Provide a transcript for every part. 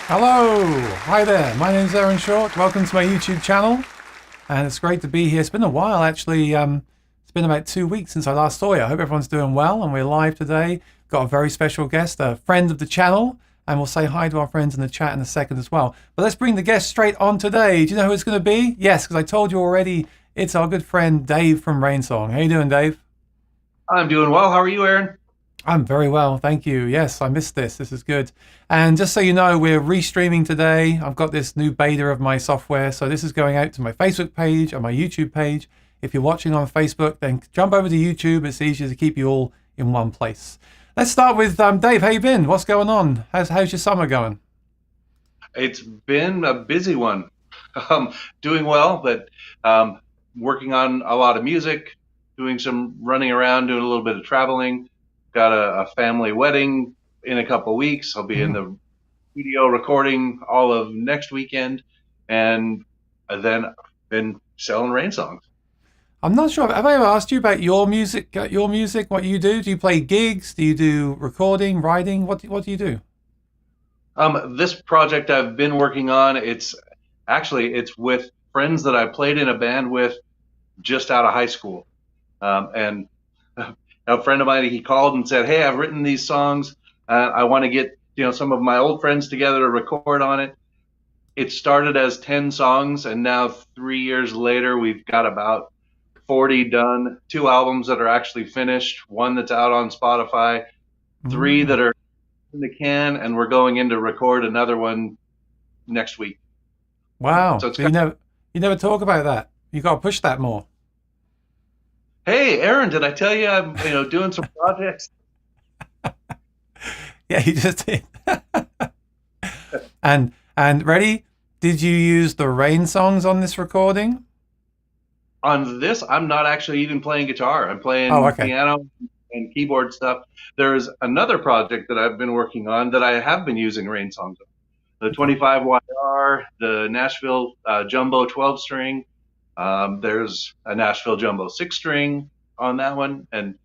Hello, hi there. My name's Aaron Short. Welcome to my YouTube channel, and it's great to be here. It's been a while, actually. It's been about 2 weeks since I last saw you. I hope everyone's doing well, and we're live today. Got a very special guest, a friend of the channel, and we'll say hi to our friends in the chat in a second as well. But let's bring the guest straight on today. Do you know who it's going to be? Yes, because I told you already. It's our good friend Dave from RAINSONG. How you doing, Dave? I'm doing well. How are you, Aaron? I'm very well, thank you. Yes, I missed this. This is good. And just so you know, we're restreaming today. I've got this new beta of my software. So this is going out to my Facebook page and my YouTube page. If you're watching on Facebook, then jump over to YouTube. It's easier to keep you all in one place. Let's start with Dave. How you been? What's going on? How's your summer going? It's been a busy one. Doing well, but working on a lot of music, doing some running around, doing a little bit of traveling. Got a family wedding in a couple of weeks. I'll be in Mm. the studio recording all of next weekend, and then been selling rain songs. I'm not sure. Have I ever asked you about your music? What you do? Do you play gigs? Do you do recording, writing? What do you do? This project I've been working on, it's with friends that I played in a band with just out of high school. And a friend of mine, he called and said, "Hey, I've written these songs. I want to get some of my old friends together to record on it." It started as 10 songs, and now 3 years later, we've got about 40 done. Two albums that are actually finished, one that's out on Spotify, three Mm. that are in the can, and we're going in to record another one next week. Wow. So it's So kind you never talk about that. You got to push that more. Hey, Aaron, did I tell you I'm doing some projects? Yeah, you just did. And ready? Did you use the rain songs on this recording? On this, I'm not actually even playing guitar. I'm Oh, playing okay. piano and keyboard stuff. There's another project that I've been working on that I have been using rain songs on. The Okay. 25YR, the Nashville Jumbo 12 string. There's a Nashville Jumbo 6 string on that one. And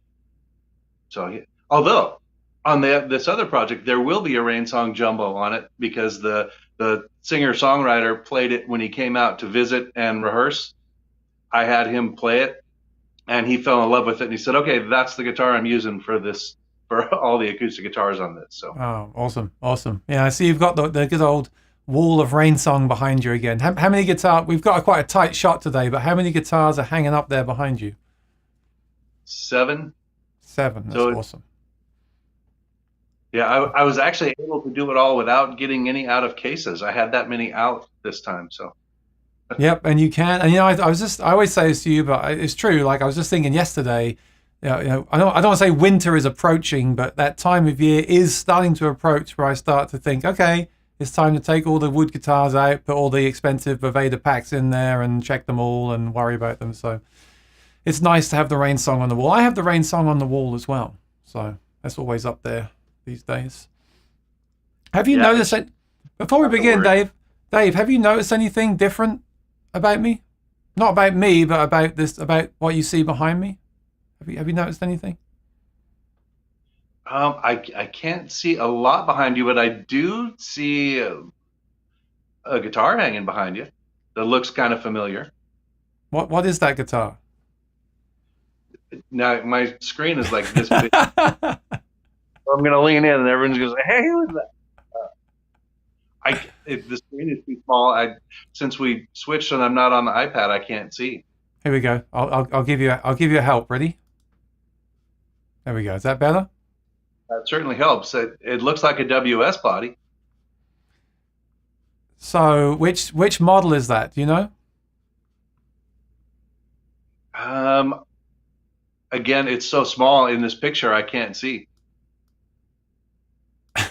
so, although on this other project, there will be a rain song jumbo on it because the singer songwriter played it when he came out to visit and rehearse. I had him play it, and he fell in love with it. And he said, "Okay, that's the guitar I'm using for this, for all the acoustic guitars on this." So, Oh, awesome. Awesome. Yeah, I see you've got the good old wall of rain song behind you again. How many guitar? We've got quite a tight shot today, but how many guitars are hanging up there behind you? 7. Seven. That's So, awesome. yeah, I was actually able to do it all without getting any out of cases. I had that many out this time. So, Yep, and you can. And I always say this to you, but it's true. Like I was just thinking yesterday. I don't want to say winter is approaching, but that time of year is starting to approach where I start to think, okay, it's time to take all the wood guitars out, put all the expensive Boveda packs in there, and check them all and worry about them. So it's nice to have the rain song on the wall. I have the rain song on the wall as well, so that's always up there these days. Have you yeah, noticed it's that? Before we not to begin, worry. Dave, have you noticed anything different about me? Not about me, but about what you see behind me. Have you noticed anything? I can't see a lot behind you, but I do see a guitar hanging behind you that looks kind of familiar. What is that guitar? Now my screen is like this big. I'm gonna lean in, and everyone's gonna say, "Hey, who is that?" If the screen is too small, since we switched and I'm not on the iPad, I can't see. Here we go. I'll give you a help. Ready? There we go. Is that better? That certainly helps. It looks like a WS body. So which model is that? Do you know? Um, Again, it's so small in this picture, I can't see. I'm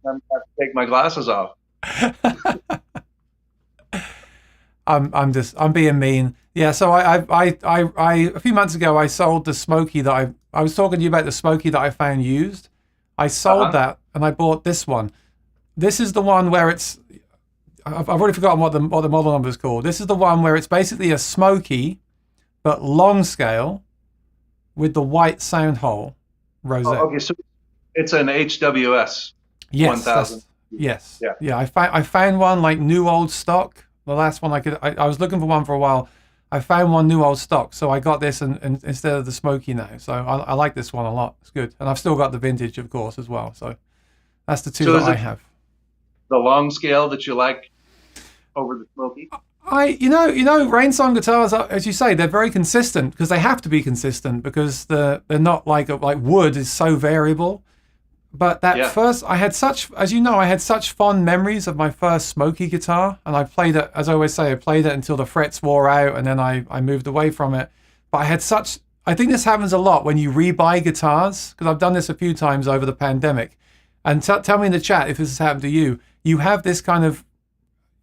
gonna have to take my glasses off. I'm being mean. Yeah. So I a few months ago I sold the Smoky that I was talking to you about the Smoky that I found used. I sold Uh-huh. that and I bought this one. This is the one where I've already forgotten what the model number is called. This is the one where it's basically a Smoky but long scale with the white sound hole Oh, rosette. okay, so it's an HWS Yes, 1000. Yes. Yeah. Yeah. I found one like new old stock. The last one I was looking for one for a while. I found one new old stock, so I got this and instead of the smoky now. So I like this one a lot. It's good, and I've still got the vintage, of course, as well. So that's the two So that is I it have. the long scale that you like over the smoky? RAINSONG guitars, as you say, they're very consistent because they have to be consistent because they're not like wood is so variable. But that first, I had such, as you know, I had such fond memories of my first smoky guitar, and I played it, as I always say, I played it until the frets wore out, and then I moved away from it. But I had such, I think this happens a lot when you rebuy guitars, because I've done this a few times over the pandemic. And tell me in the chat if this has happened to you. You have this kind of,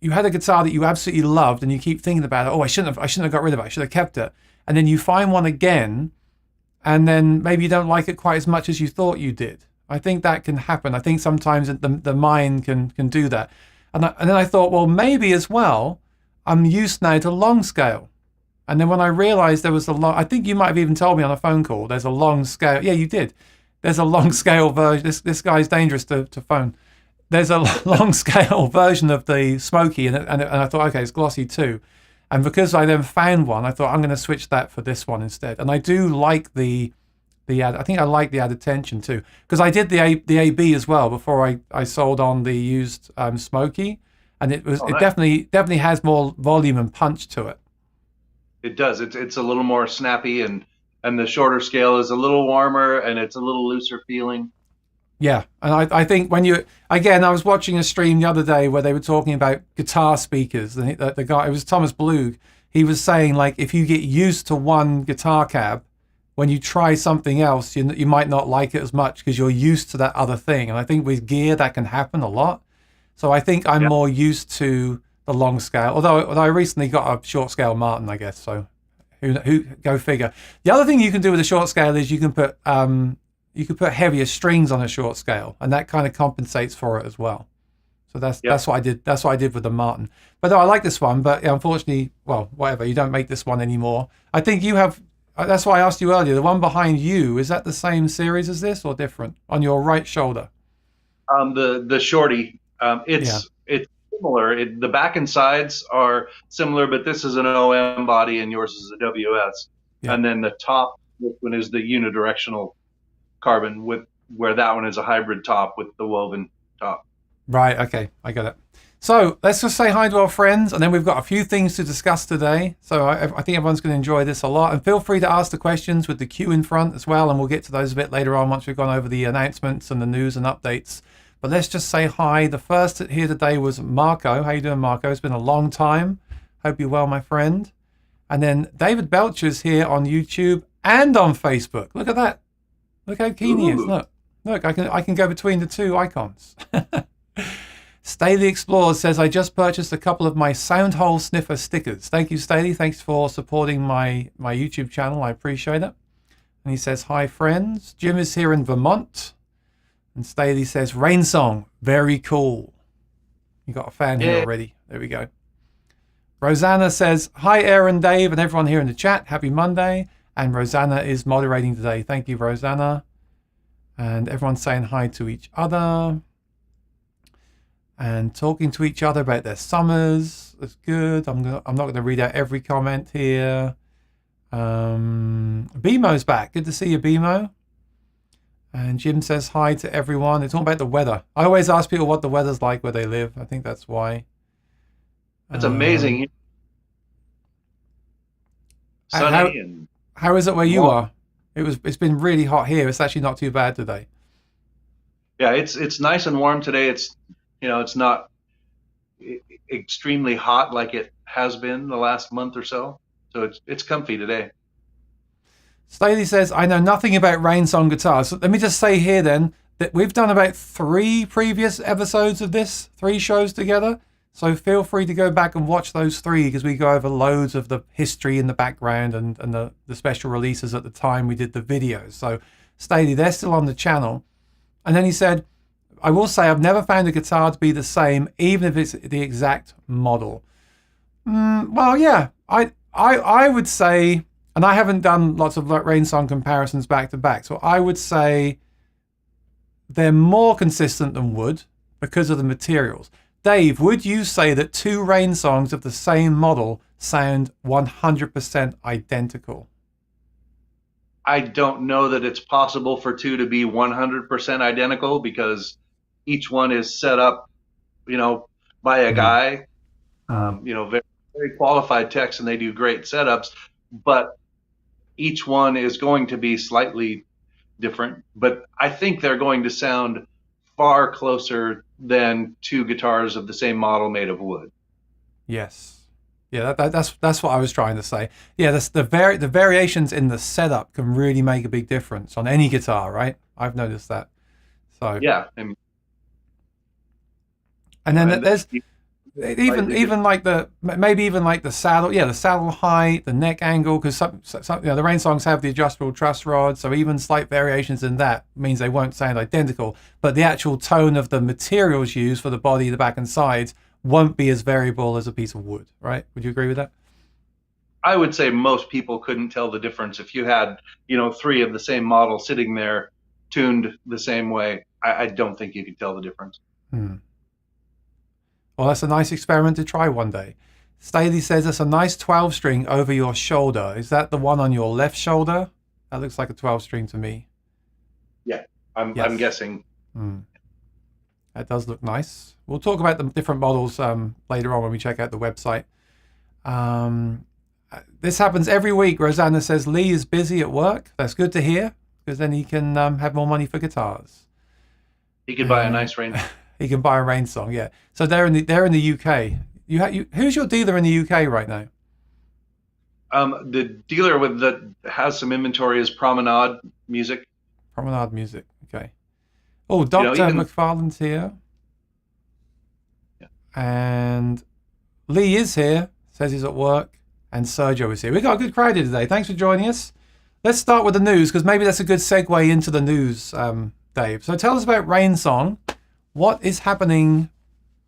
you had a guitar that you absolutely loved, and you keep thinking about it. Oh, I shouldn't have got rid of it. I should have kept it. And then you find one again, and then maybe you don't like it quite as much as you thought you did. I think that can happen. I think sometimes the mind can do that. And then I thought, well, maybe as well, I'm used now to long scale. And then when I realized there was I think you might have even told me on a phone call, there's a long scale. Yeah, you did. There's a long scale version. This guy's dangerous to phone. There's a long scale version of the smoky, and I thought, okay, it's glossy too. And because I then found one, I thought I'm going to switch that for this one instead. And I do like I think I like the added tension too, because I did the AB as well before I sold on the used smoky, and it nice. definitely has more volume and punch to it. It does. It's a little more snappy, and the shorter scale is a little warmer, and it's a little looser feeling. Yeah, and I think when I was watching a stream the other day where they were talking about guitar speakers, and the guy, it was Thomas Blug, he was saying like if you get used to one guitar cab, when you try something else, you might not like it as much because you're used to that other thing. And I think with gear, that can happen a lot. So I think I'm more used to the long scale, although I recently got a short scale Martin, I guess. So who go figure. The other thing you can do with a short scale is you can put heavier strings on a short scale, and that kind of compensates for it as well. So that's what I did. That's what I did with the Martin. But no, I like this one. But unfortunately, well, whatever. You don't make this one anymore. I think you have. That's why I asked you earlier. The one behind you, is that the same series as this or different? On your right shoulder. The shorty. It's similar. The back and sides are similar, but this is an OM body and yours is a WS. Yeah. And then the top, this one is the unidirectional carbon, where that one is a hybrid top with the woven top. Right. Okay, I got it. So let's just say hi to our friends, and then we've got a few things to discuss today. So I think everyone's going to enjoy this a lot. And feel free to ask the questions with the queue in front as well, and we'll get to those a bit later on once we've gone over the announcements and the news and updates. But let's just say hi. The first here today was Marco. How you doing, Marco? It's been a long time. Hope you're well, my friend. And then David Belcher's here on YouTube and on Facebook. Look at that. Look how keen he is. Look, I can go between the two icons. Staley Explorer says, I just purchased a couple of my Soundhole Sniffer stickers. Thank you, Staley. Thanks for supporting my YouTube channel. I appreciate it. And he says, hi, friends. Jim is here in Vermont. And Staley says, RAINSONG, very cool. You got a fan here already. There we go. Rosanna says, hi, Aaron, Dave, and everyone here in the chat. Happy Monday. And Rosanna is moderating today. Thank you, Rosanna. And everyone's saying hi to each other. And talking to each other about their summers. That's good. I'm not going to read out every comment here. BMO's back. Good to see you, BMO. And Jim says hi to everyone. It's all about the weather. I always ask people what the weather's like where they live. I think that's why. It's amazing. Sunny how is it where you are? It's been really hot here. It's actually not too bad today. Yeah, it's nice and warm today. It's not extremely hot like it has been the last month or so. So it's comfy today. Staley says, I know nothing about RAINSONG guitars. So let me just say here then that we've done about 3 previous episodes of this, 3 shows together. So feel free to go back and watch those 3 because we go over loads of the history in the background and the special releases at the time we did the videos. So Staley, they're still on the channel. And then he said, I will say I've never found a guitar to be the same, even if it's the exact model. Well, yeah, I would say, and I haven't done lots of RAINSONG comparisons back to back, so I would say they're more consistent than wood, because of the materials. Dave, would you say that two rain songs of the same model sound 100% identical? I don't know that it's possible for two to be 100% identical because each one is set up, you know, by a Mm, guy, mm. very, very qualified techs, and they do great setups. But each one is going to be slightly different. But I think they're going to sound far closer than two guitars of the same model made of wood. Yes. Yeah, that's what I was trying to say. Yeah, the variations in the setup can really make a big difference on any guitar, right? I've noticed that. So, Yeah, and and then and there's slightly different. even like the maybe even like the saddle, yeah, the saddle height, the neck angle, because some the rain songs have the adjustable truss rod, so even slight variations in that means they won't sound identical, but the actual tone of the materials used for the body, the back, and sides won't be as variable as a piece of wood, right? Would you agree with that? I would say most people couldn't tell the difference if you had, three of the same model sitting there tuned the same way. I don't think you could tell the difference. Hmm. Well, that's a nice experiment to try one day. Staley says it's a nice 12 string over your shoulder. Is that the one on your left shoulder? That looks like a 12 string to me. Yeah, I'm Yes. guessing. Hmm. That does look nice. We'll talk about the different models later on when we check out the website. Um, this happens every week. Rosanna says Lee is busy at work. That's good to hear because then he can have more money for guitars. He could buy a And nice range. he can buy a rain song. Yeah. So they're in the UK. Who's your dealer in the UK right now? The dealer that has some inventory is Promenade Music. Promenade Music. Okay. Oh, You know, Dr. even McFarlane's here. yeah. And Lee is here. Says he's at work. And Sergio is here. We got a good crowd here today. Thanks for joining us. Let's start with the news because maybe that's a good segue into the news, Dave. So tell us about RAINSONG. What is happening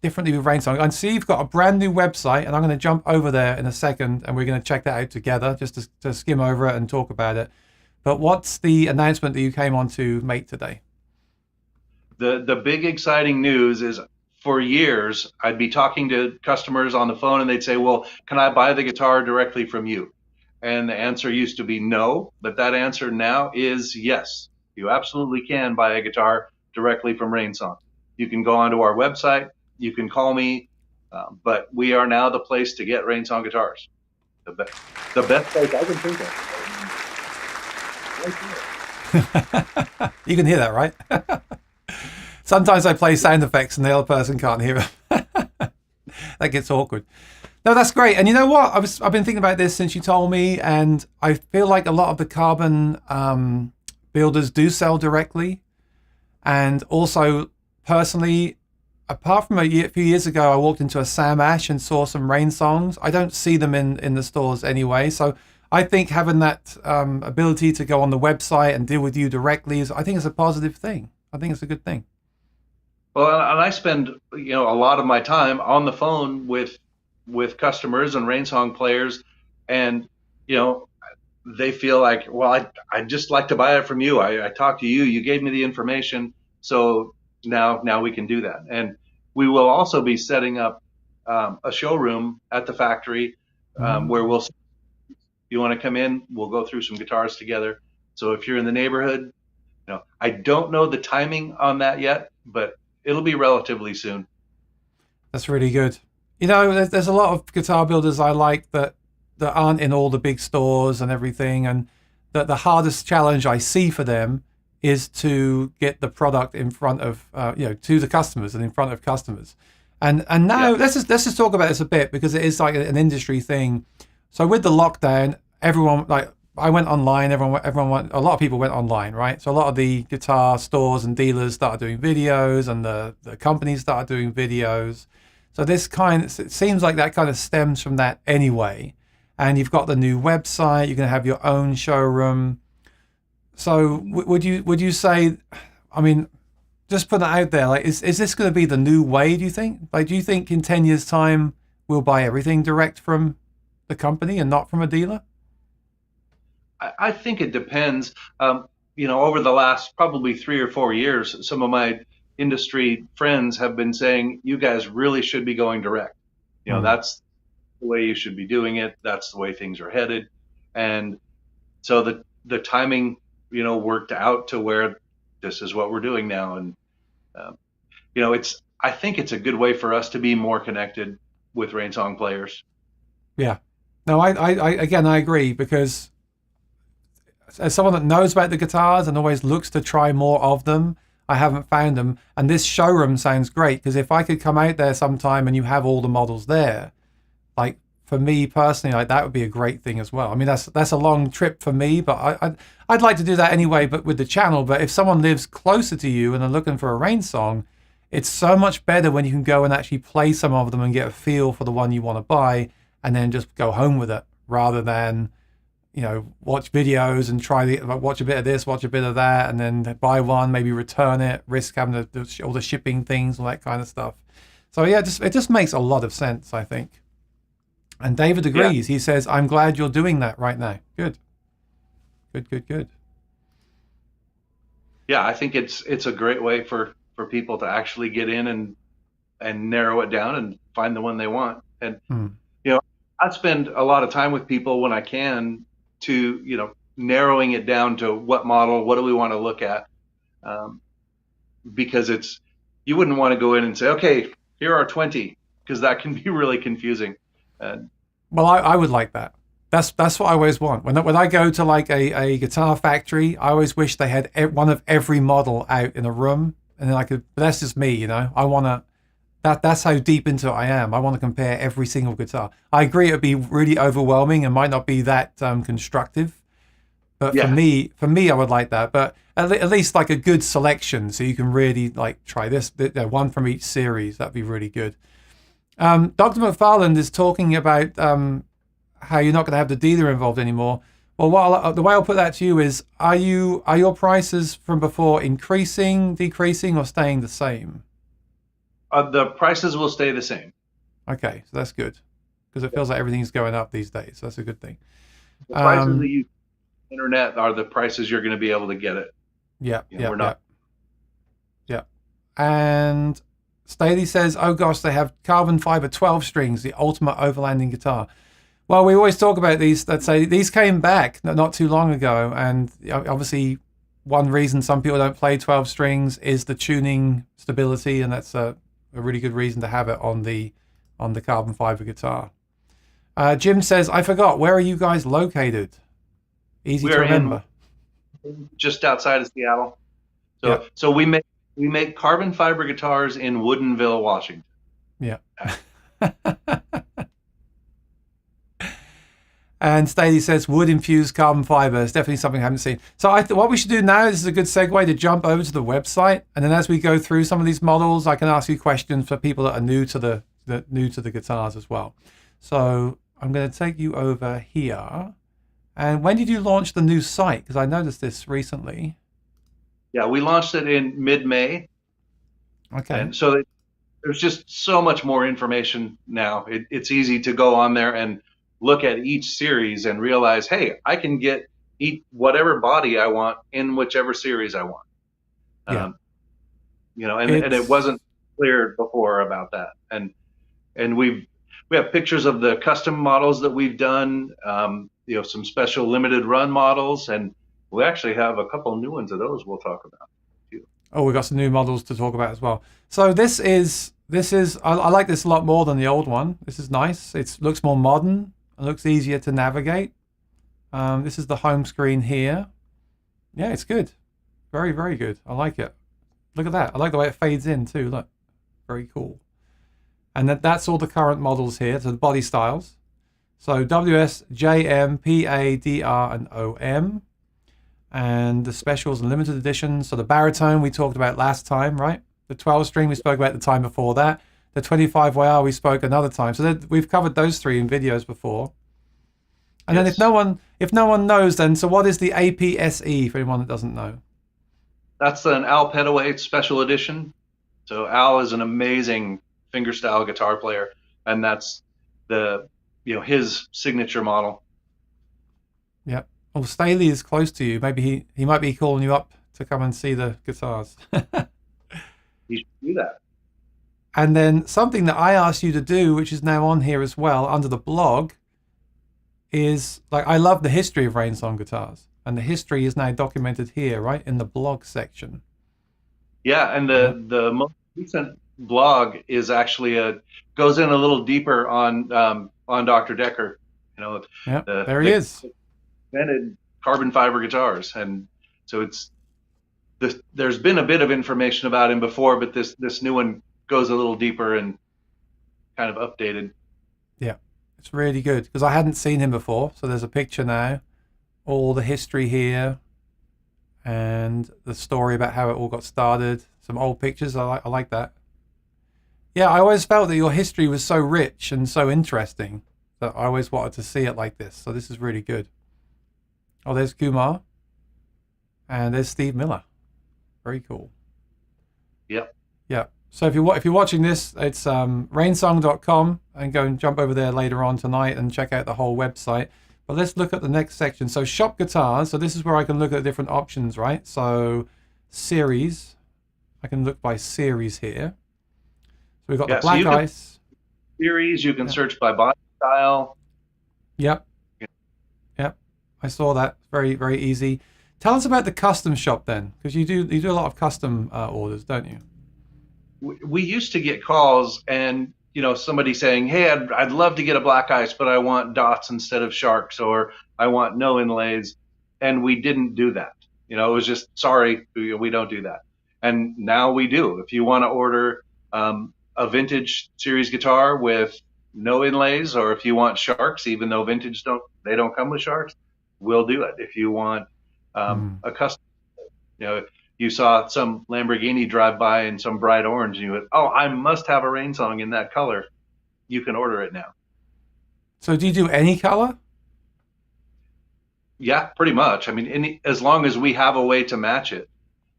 differently with RAINSONG? I see you've got a brand new website, and I'm going to jump over there in a second, and we're going to check that out together just to skim over it and talk about it. But what's the announcement that you came on to make today? The big exciting news is for years I'd be talking to customers on the phone and they'd say, "Well, can I buy the guitar directly from you?" And the answer used to be no, but that answer now is yes. You absolutely can buy a guitar directly from RainSong. You can go onto our website, you can call me, but we are now the place to get RainSong guitars. The, be- the best place I can think of. Right there. You can hear that, right? Sometimes I play sound effects and the other person can't hear them. That gets awkward. No, that's great. And you know what? I've been thinking about this since you told me, and I feel like a lot of the carbon builders do sell directly. And also, personally, apart from few years ago, I walked into a Sam Ash and saw some rain songs. I don't see them in the stores anyway. So I think having that ability to go on the website and deal with you directly I think it's a positive thing. I think it's a good thing. Well, and I spend a lot of my time on the phone with customers and RainSong players, and you know they feel like, well, I'd just like to buy it from you. I talked to you, you gave me the information, so now we can do that. And we will also be setting up a showroom at the factory where Mm. we'll, if you want to come in, we'll go through some guitars together. So if you're in the neighborhood, I don't know the timing on that yet, but it'll be relatively soon. That's really good. There's a lot of guitar builders I like that aren't in all the big stores and everything, and that the hardest challenge I see for them is to get the product in front of to the customers and in front of customers. And now Yeah. let's just talk about this a bit because it is like an industry thing. So with the lockdown, everyone like I went online. Everyone went. A lot of people went online, right? So a lot of the guitar stores and dealers started doing videos, and the companies started doing videos. So it seems like that kind of stems from that anyway. And you've got the new website. You're going to have your own showroom. So would you say? I mean, just put that out there. Like, is this going to be the new way? Do you think? Like, do you think in 10 years' time we'll buy everything direct from the company and not from a dealer? I think it depends. Over the last probably 3 or 4 years, some of my industry friends have been saying, you guys really should be going direct. Mm. That's the way you should be doing it. That's the way things are headed. And so the timing, worked out to where this is what we're doing now. And, um, I think it's a good way for us to be more connected with RainSong players. Yeah. No, again, I agree, because as someone that knows about the guitars and always looks to try more of them, I haven't found them. And this showroom sounds great, because if I could come out there sometime and you have all the models there, like for me personally, like that would be a great thing as well. I mean, that's a long trip for me, but I'd like to do that anyway, but with the channel. But if someone lives closer to you and are looking for a RainSong, it's so much better when you can go and actually play some of them and get a feel for the one you want to buy, and then just go home with it, rather than watch videos and watch a bit of this, watch a bit of that, and then buy one, maybe return it, risk having all the shipping things, all that kind of stuff. So yeah, it just makes a lot of sense, I think. And David agrees. Yeah. He says, I'm glad you're doing that right now. Good. Yeah, I think it's a great way for people to actually get in and narrow it down and find the one they want. And I spend a lot of time with people when I can to narrowing it down to what model, what do we want to look at, because you wouldn't want to go in and say, okay, here are 20, because that can be really confusing. Well, I would like that. That's what I always want. When I go to like a guitar factory, I always wish they had one of every model out in a room, and then but that's just me, I want to. That's how deep into it I am. I want to compare every single guitar. I agree it would be really overwhelming and might not be that constructive. But yeah, for me, I would like that. But at least like a good selection, so you can really like try this, one from each series. That'd be really good. Dr. McFarland is talking about how you're not going to have the dealer involved anymore. Well, the way I'll put that to you is, are your prices from before increasing, decreasing, or staying the same? The prices will stay the same. Okay, so that's good, because it feels like everything's going up these days. So that's a good thing. The prices that you internet are the prices you're going to be able to get it. Yeah, we're not. Yeah. And Staley says, oh gosh, they have carbon fiber 12 strings, the ultimate overlanding guitar. Well, we always talk about these. Let's say these came back not too long ago, and obviously one reason some people don't play 12 strings is the tuning stability, and that's a really good reason to have it on the carbon fiber guitar. Jim says, I forgot, where are you guys located? Easy to remember. Just outside of Seattle. So we make carbon fiber guitars in Woodinville, Washington. Yeah. And Staley says wood infused carbon fiber is definitely something I haven't seen. So what we should do now, this is a good segue to jump over to the website, and then as we go through some of these models, I can ask you questions for people that are new to the guitars as well. So I'm going to take you over here. And when did you launch the new site? Because I noticed this recently. Yeah, we launched it in mid-May. Okay. And so there's just so much more information now. It's easy to go on there and look at each series and realize, hey, I can eat whatever body I want in whichever series I want. Yeah. And it wasn't clear before about that. And we have pictures of the custom models that we've done, some special limited run models, and we actually have a couple new ones of those we'll talk about too. Oh, we've got some new models to talk about as well. So this is I like this a lot more than the old one. This is nice. It looks more modern. It looks easier to navigate. This is the home screen here. Yeah, it's good. Very, very good. I like it. Look at that. I like the way it fades in too. Look, very cool. And that's all the current models here. So the body styles. So WS, JM, PA, DR, and OM. And the specials and limited editions. So the baritone we talked about last time, right? The 12 string we spoke about the time before that. The 25 YR we spoke another time. So we've covered those three in videos before. And yes. Then if no one knows, then so what is the APSE for anyone that doesn't know? That's an Al Petaway special edition. So Al is an amazing fingerstyle guitar player, and that's his signature model. Yeah. Well, Staley is close to you. Maybe he might be calling you up to come and see the guitars. You should do that. And then something that I asked you to do, which is now on here as well under the blog, is like I love the history of Rainsong guitars, and the history is now documented here, right in the blog section. Yeah, and Yeah, the most recent blog is actually a goes in a little deeper on Dr. Decker. You know, yeah, there he the is. invented carbon fiber guitars, and so there's been a bit of information about him before, but this new one goes a little deeper and kind of updated. Yeah, it's really good because I hadn't seen him before. So there's a picture now, all the history here, and the story about how it all got started. Some old pictures. I like that. Yeah, I always felt that your history was so rich and so interesting that I always wanted to see it like this. So this is really good. Oh, there's Kumar and there's Steve Miller. Very cool. Yep. Yeah. So if you're watching this, it's rainsong.com, and go and jump over there later on tonight and check out the whole website. But let's look at the next section. So shop guitars. So this is where I can look at different options, right? So series. I can look by series here. So we've got Yeah. the So Black you can Ice. series. You can Yeah. search by body style. Yep. Yep. I saw that. Very, very easy. Tell us about the custom shop then, because you do a lot of custom orders, don't you? We used to get calls and somebody saying, hey, I'd love to get a black ice, but I want dots instead of sharks, or I want no inlays. And we didn't do that. It was just, sorry, we don't do that. And now we do. If you want to order a vintage series guitar with no inlays, or if you want sharks, even though vintage don't come with sharks, we'll do it. If you want a custom, you know, you saw some Lamborghini drive by in some bright orange, and you went, "Oh, I must have a Rainsong in that color." You can order it now. So do you do any color? Yeah, pretty much. I mean, as long as we have a way to match it.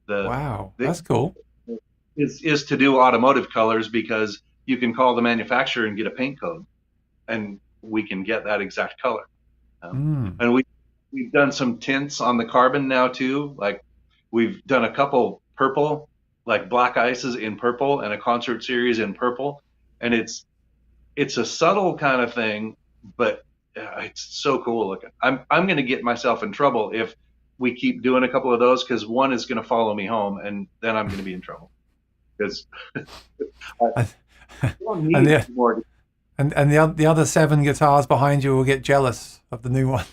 Wow, The that's cool. is to do automotive colors, because you can call the manufacturer and get a paint code, and we can get that exact color. And we've done some tints on the carbon now too. Like we've done a couple purple, like black ices in purple, and a concert series in purple, and it's a subtle kind of thing, but it's so cool looking. I'm going to get myself in trouble if we keep doing a couple of those, because one is going to follow me home, and then I'm going to be in trouble because I don't and need more. and the other 7 guitars behind you will get jealous of the new one.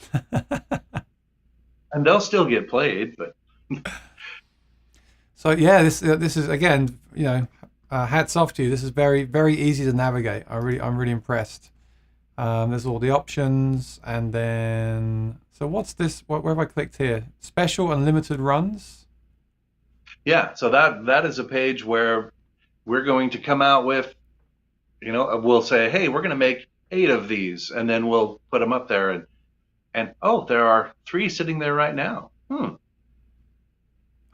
And they'll still get played, but So yeah, this is again, hats off to you. This is very, very easy to navigate. I'm really impressed. There's all the options, and then so what's this? Where have I clicked here? Special and limited runs. yeah. So that is a page where we're going to come out with, we'll say, hey, we're going to make 8 of these, and then we'll put them up there, and oh, there are 3 sitting there right now. We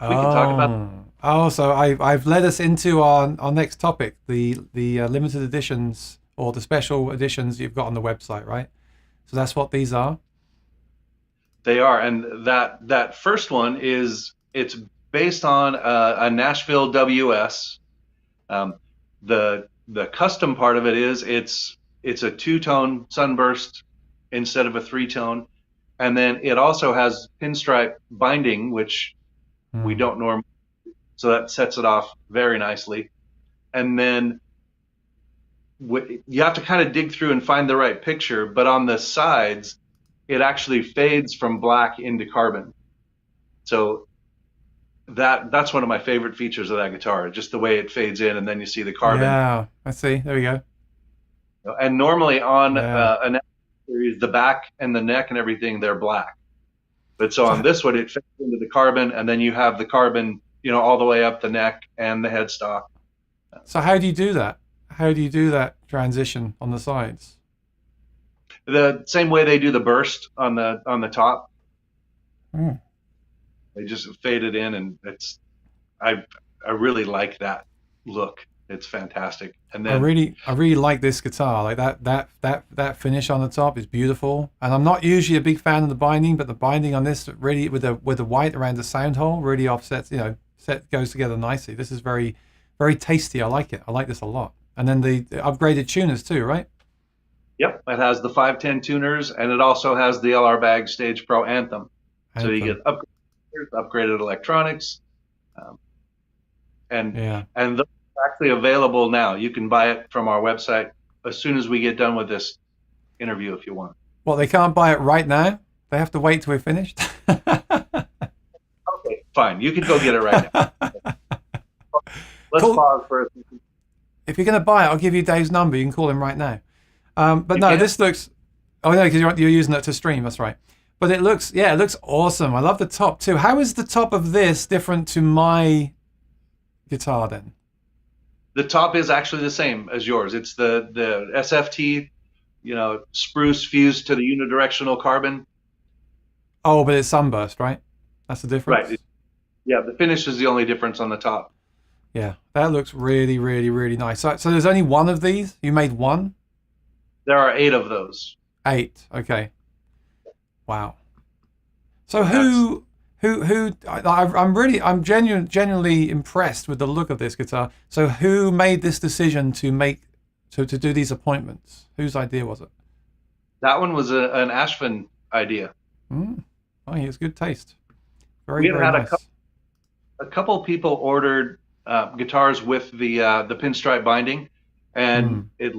can talk about. So I've led us into our next topic, the limited editions or the special editions you've got on the website, right? So that's what these are. They are, and that first one it's based on a Nashville WS. The custom part of it is it's a 2-tone sunburst instead of a 3-tone, and then it also has pinstripe binding, which we don't normally. So that sets it off very nicely. And then you have to kind of dig through and find the right picture, but on the sides, it actually fades from black into carbon. So that's one of my favorite features of that guitar, just the way it fades in, and then you see the carbon. Yeah, I see. There we go. And normally on an series, the back and the neck and everything, they're black. But so on this one, it fades into the carbon, and then you have the carbon, all the way up the neck and the headstock. So how do you do that? How do you do that transition on the sides? The same way they do the burst on the top. They just fade it in, and I really like that look. It's fantastic. And then I really like this guitar. Like that finish on the top is beautiful. And I'm not usually a big fan of the binding, but the binding on this really with the white around the sound hole really offsets, goes together nicely. This is very, Very tasty. I like it. I like this a lot. And then the upgraded tuners too, right? Yep, it has the 510 tuners, and it also has the LR Bag Stage Pro Anthem. So you Anthem. get upgraded electronics, um, and Yeah. and those are actually available now. You can buy it from our website as soon as we get done with this interview, if you want. Well, they can't buy it right now. They have to wait till we're finished. Okay, fine. You can go get it right now. Let's Cool. pause for a second. If you're going to buy it, I'll give you Dave's number. You can call him right now. But You no, can. this looks. Oh no, because you're using it to stream. That's right. But it looks, yeah, it looks awesome. I love the top too. How is the top of this different to my guitar then? The top is actually the same as yours. It's the SFT, spruce fused to the unidirectional carbon. Oh, but it's sunburst, right? That's the difference. Right. Yeah, the finish is the only difference on the top. Yeah, that looks really, really, really nice. So there's only one of these? You made one? There are 8 of those. 8. Okay. Wow. So I'm genuinely impressed with the look of this guitar. So who made this decision to do these appointments? Whose idea was it? That one was an Ashvin idea. Oh, he has good taste. Very, We have very had nice. a couple people ordered guitars with the pinstripe binding, and it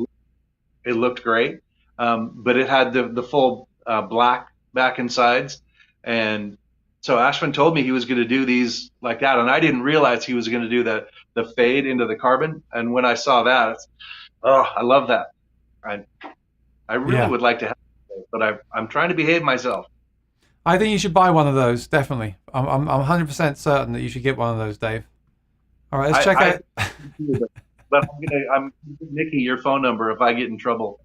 looked great, but it had the full black back and sides, and so Ashwin told me he was going to do these like that, and I didn't realize he was going to do the fade into the carbon. And when I saw that, I love that. I really Yeah. would like to have it, but I'm trying to behave myself. I think you should buy one of those, definitely. I'm 100% certain that you should get one of those, Dave. All right, let's check out. But I'm giving Nikki your phone number if I get in trouble.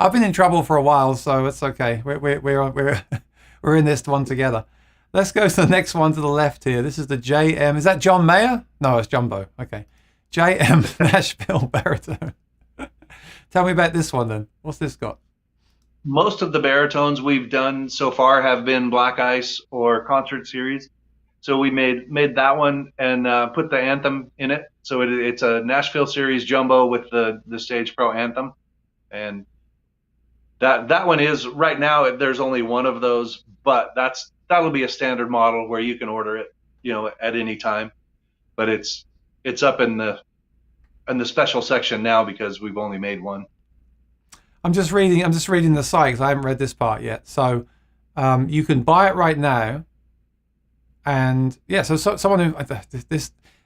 I've been in trouble for a while, so it's okay. We're in this one together. Let's go to the next one to the left here. This is the JM. Is that John Mayer? No, it's Jumbo. Okay. JM Nashville Baritone. Tell me about this one then. What's this got? Most of the baritones we've done so far have been Black Ice or Concert Series. So we made that one and put the Anthem in it. So it's a Nashville Series Jumbo with the Stage Pro Anthem. And that one is right now. There's only one of those, but that'll be a standard model where you can order it, at any time. But it's up in the special section now because we've only made one. I'm just reading the site because I haven't read this part yet. So you can buy it right now, and yeah. So someone who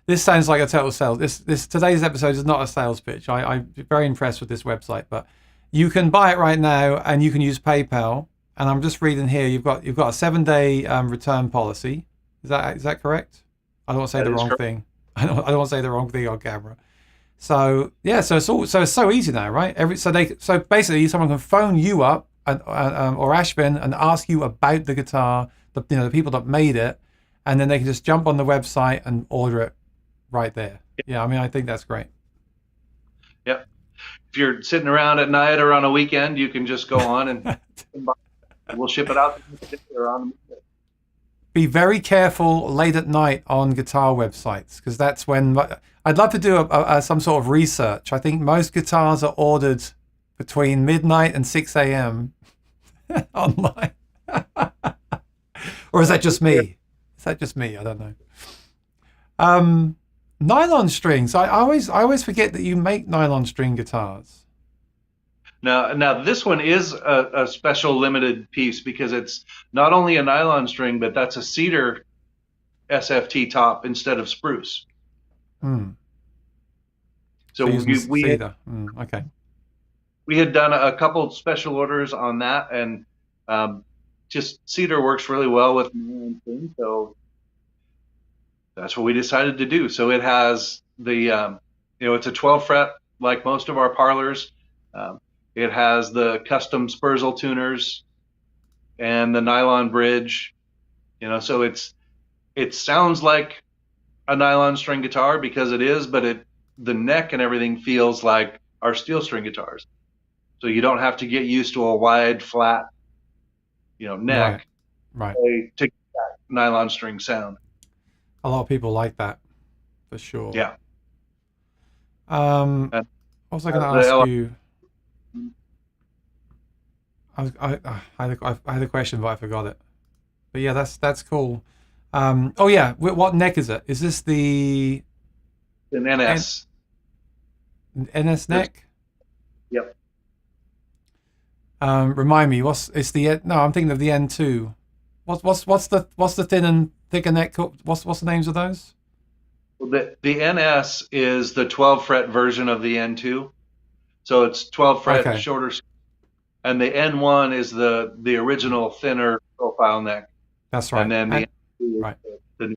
this sounds like a total sales. This today's episode is not a sales pitch. I'm very impressed with this website, but you can buy it right now, and you can use PayPal. And I'm just reading here. You've got a 7-day return policy. Is that correct? I don't want to say the wrong thing. I don't want to say the wrong thing on camera. So yeah, so it's so easy now, right? So basically, someone can phone you up or Ashvin and ask you about the guitar, the people that made it, and then they can just jump on the website and order it right there. Yeah, I mean, I think that's great. Yep. If you're sitting around at night or on a weekend, you can just go on and we'll ship it out or on the weekend. Be very careful late at night on guitar websites because that's when I'd love to do some sort of research. I think most guitars are ordered between midnight and 6 a.m. online. Or is that just me? I don't know. Nylon strings. I always forget that you make nylon string guitars. Now this one is a special limited piece because it's not only a nylon string, but that's a cedar SFT top instead of spruce. So cedar. Okay. We had done a couple special orders on that, and just cedar works really well with nylon string. So that's what we decided to do. So it has the it's a 12 fret like most of our parlors. It has the custom Spurzl tuners and the nylon bridge, so it sounds like a nylon string guitar because it is, but the neck and everything feels like our steel string guitars. So you don't have to get used to a wide, flat, neck right. to get that nylon string sound. A lot of people like that. for sure. Yeah. Um, And what was I going to the ask L- you? I had a question, but I forgot it. But yeah, that's cool. Oh yeah, what neck is it? Is this the an N, NS. NS That's, neck? yep. Remind me, it's the no? I'm thinking of the N2. What's the thin and thicker neck? What's the names of those? The NS is the 12 fret version of the N2. So it's 12 fret Okay, shorter, and the N1 is the original thinner profile neck, that's and right. then the And N2 is right. the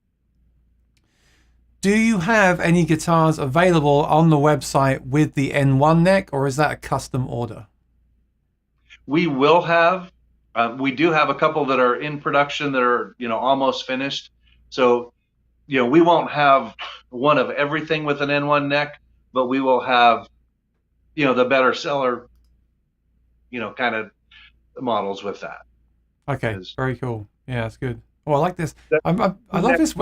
Do you have any guitars available on the website with the N1 neck, or is that a custom order? we will have we do have a couple that are in production that are almost finished. So we won't have one of everything with an N1 neck, but we will have the better seller kind of models with that. Okay, Is very cool. Yeah, that's good. Oh, I like this. that I love neck, this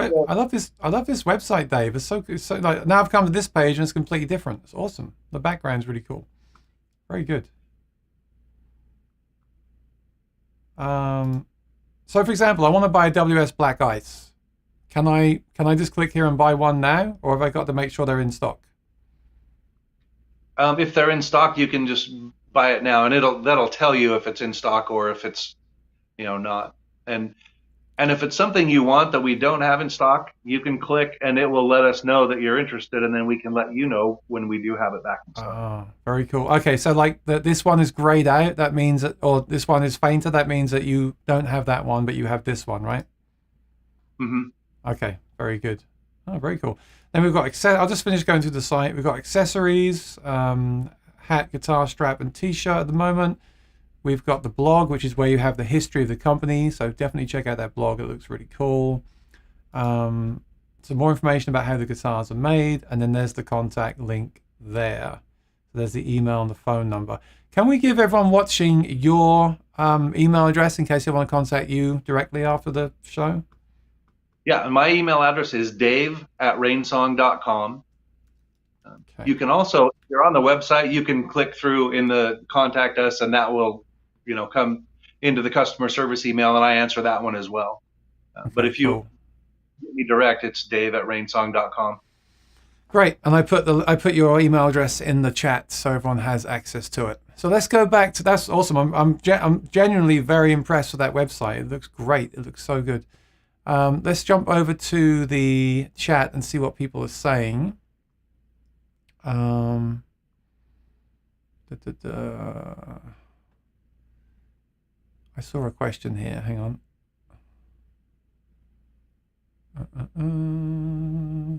I love this website, Dave. It's so like now I've come to this page and it's completely different. It's awesome. The background's really cool. Very good. Um, so for example, I want to buy a WS Black Ice. Can I just click here and buy one now, or have I got to make sure they're in stock? if they're in stock, you can just buy it now, and that'll tell you if it's in stock or if it's not. And if it's something you want that we don't have in stock, you can click and it will let us know that you're interested, and then we can let you know when we do have it back in stock. Oh, very cool. Okay, so like this one is grayed out. That means that, or this one is fainter. That means that you don't have that one, but you have this one, right? Hmm. Okay, very good. Oh, very cool. Then we've got I'll just finish going through the site. We've got accessories, hat, guitar strap, and T-shirt at the moment. We've got the blog, which is where you have the history of the company. So definitely check out that blog. It looks really cool. Some more information about how the guitars are made, and then there's the contact link there. So there's the email and the phone number. Can we give everyone watching your email address in case they want to contact you directly after the show? Yeah, and my email address is dave@rainsong.com. Okay. You can also, if you're on the website, you can click through in the contact us, and that will, come into the customer service email, and I answer that one as well. But Okay, if you cool. get me direct, it's dave@rainsong.com. Great, and I put your email address in the chat so everyone has access to it. So let's go back to that's awesome. I'm genuinely very impressed with that website. It looks great. It looks so good. Let's jump over to the chat and see what people are saying. Da, da, da. I saw a question here. Hang on.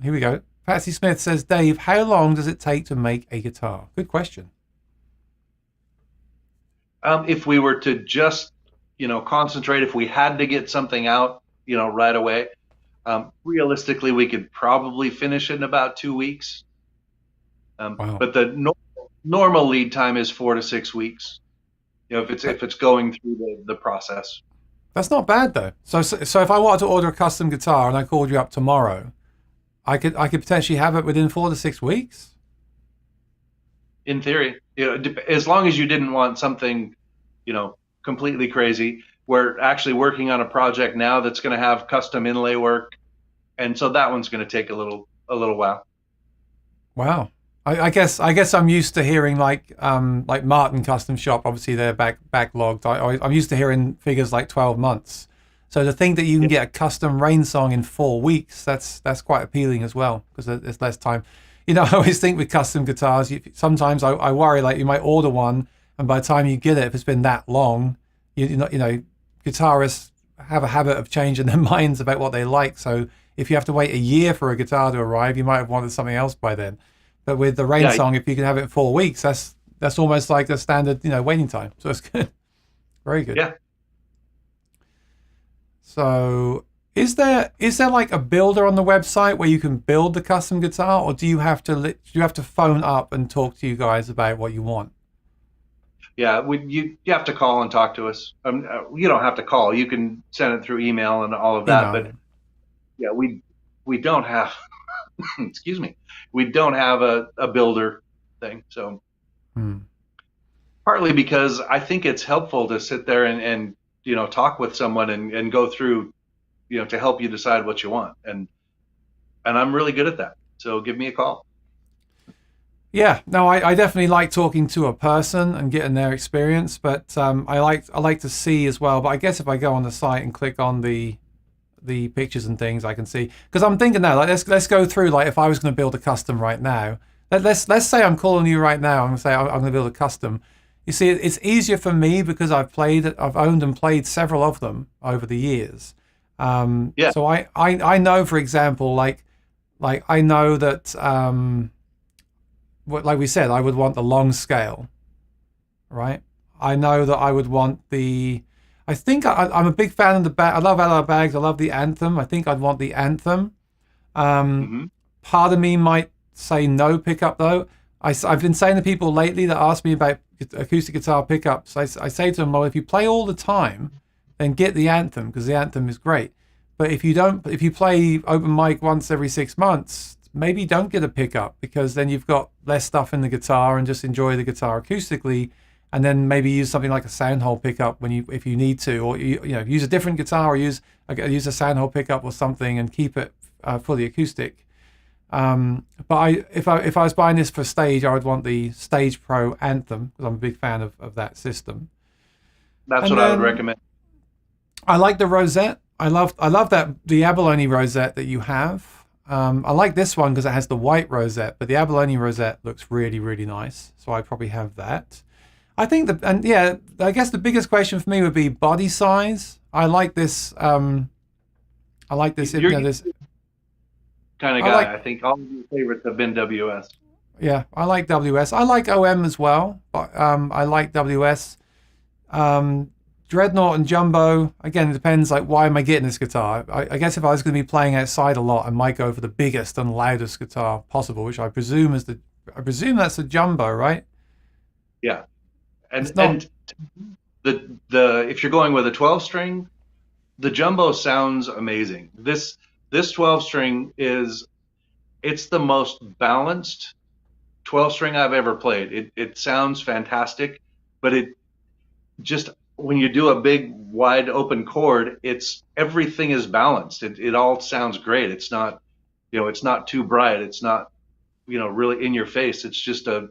Here we go. Patsy Smith says, Dave, how long does it take to make a guitar? Good question. If we were to just, concentrate, if we had to get something out, right away, realistically, we could probably finish it in about 2 weeks. Wow. But the normal lead time is 4 to 6 weeks. If it's going through the process. That's not bad though. So if I wanted to order a custom guitar and I called you up tomorrow, I could potentially have it within 4 to 6 weeks. In theory, as long as you didn't want something, completely crazy. We're actually working on a project now that's going to have custom inlay work, and so that one's going to take a little while. Wow. I guess I'm used to hearing like Martin Custom Shop. Obviously they're backlogged. I'm used to hearing figures like 12 months. So to think that you can get a custom RAINSONG in 4 weeks, that's quite appealing as well because there's less time. I always think with custom guitars, sometimes I worry like you might order one and by the time you get it, if it's been that long, guitarists have a habit of changing their minds about what they like. So if you have to wait a year for a guitar to arrive, you might have wanted something else by then. But with the RAINSONG, if you can have it in 4 weeks, that's almost like the standard, waiting time. So it's good. Very good. Yeah. So is there like a builder on the website where you can build the custom guitar, or do you have to phone up and talk to you guys about what you want? Yeah, you have to call and talk to us. You don't have to call. You can send it through email and all of that. But Email. yeah, we don't have excuse me, we don't have a builder thing. So Hmm. partly because I think it's helpful to sit there and talk with someone and go through, to help you decide what you want. And I'm really good at that. So give me a call. Yeah, no, I definitely like talking to a person and getting their experience, but I like to see as well. But I guess if I go on the site and click on the pictures and things, I can see, because I'm thinking now, like let's go through, like if I was going to build a custom right now, let's say I'm calling you right now. I'm going to say I'm going to build a custom. You see, it's easier for me because I've owned and played several of them over the years. Yeah. So I know, for example, like I know that like we said, I would want the long scale, right? I know that I would want the. I think I'm a big fan of the bag. I love LR bags. I love the Anthem. I think I'd want the Anthem. Um, Hmm. Part of me might say no pickup though. I've been saying to people lately that ask me about acoustic guitar pickups. I say to them, well, if you play all the time, then get the Anthem because the Anthem is great. But if you don't, if you play open mic once every 6 months, maybe don't get a pickup because then you've got less stuff in the guitar and just enjoy the guitar acoustically. And then maybe use something like a soundhole pickup if you need to, or use a different guitar or use a soundhole pickup or something and keep it fully acoustic. But if I was buying this for stage, I would want the Stage Pro Anthem because I'm a big fan of that system. That's And what I would then recommend. I like the rosette. I love that the abalone rosette that you have. I like this one because it has the white rosette, but the abalone rosette looks really, really nice. So I probably have that. I think I guess the biggest question for me would be body size. I like this. I like this. You're This. kind of I guy. like. I think all of your favorites have been WS. Yeah, I like WS. I like OM as well, but I like WS. Dreadnought and Jumbo. Again, it depends. Like, why am I getting this guitar? I guess if I was going to be playing outside a lot, I might go for the biggest and loudest guitar possible, which I presume is I presume that's a Jumbo, right? Yeah. And It's not. and the if you're going with a 12 string, the jumbo sounds amazing. This 12 string it's the most balanced 12 string I've ever played. It sounds fantastic, but it just when you do a big wide open chord, it's everything is balanced. It all sounds great. It's not too bright. It's not, really in your face. It's just a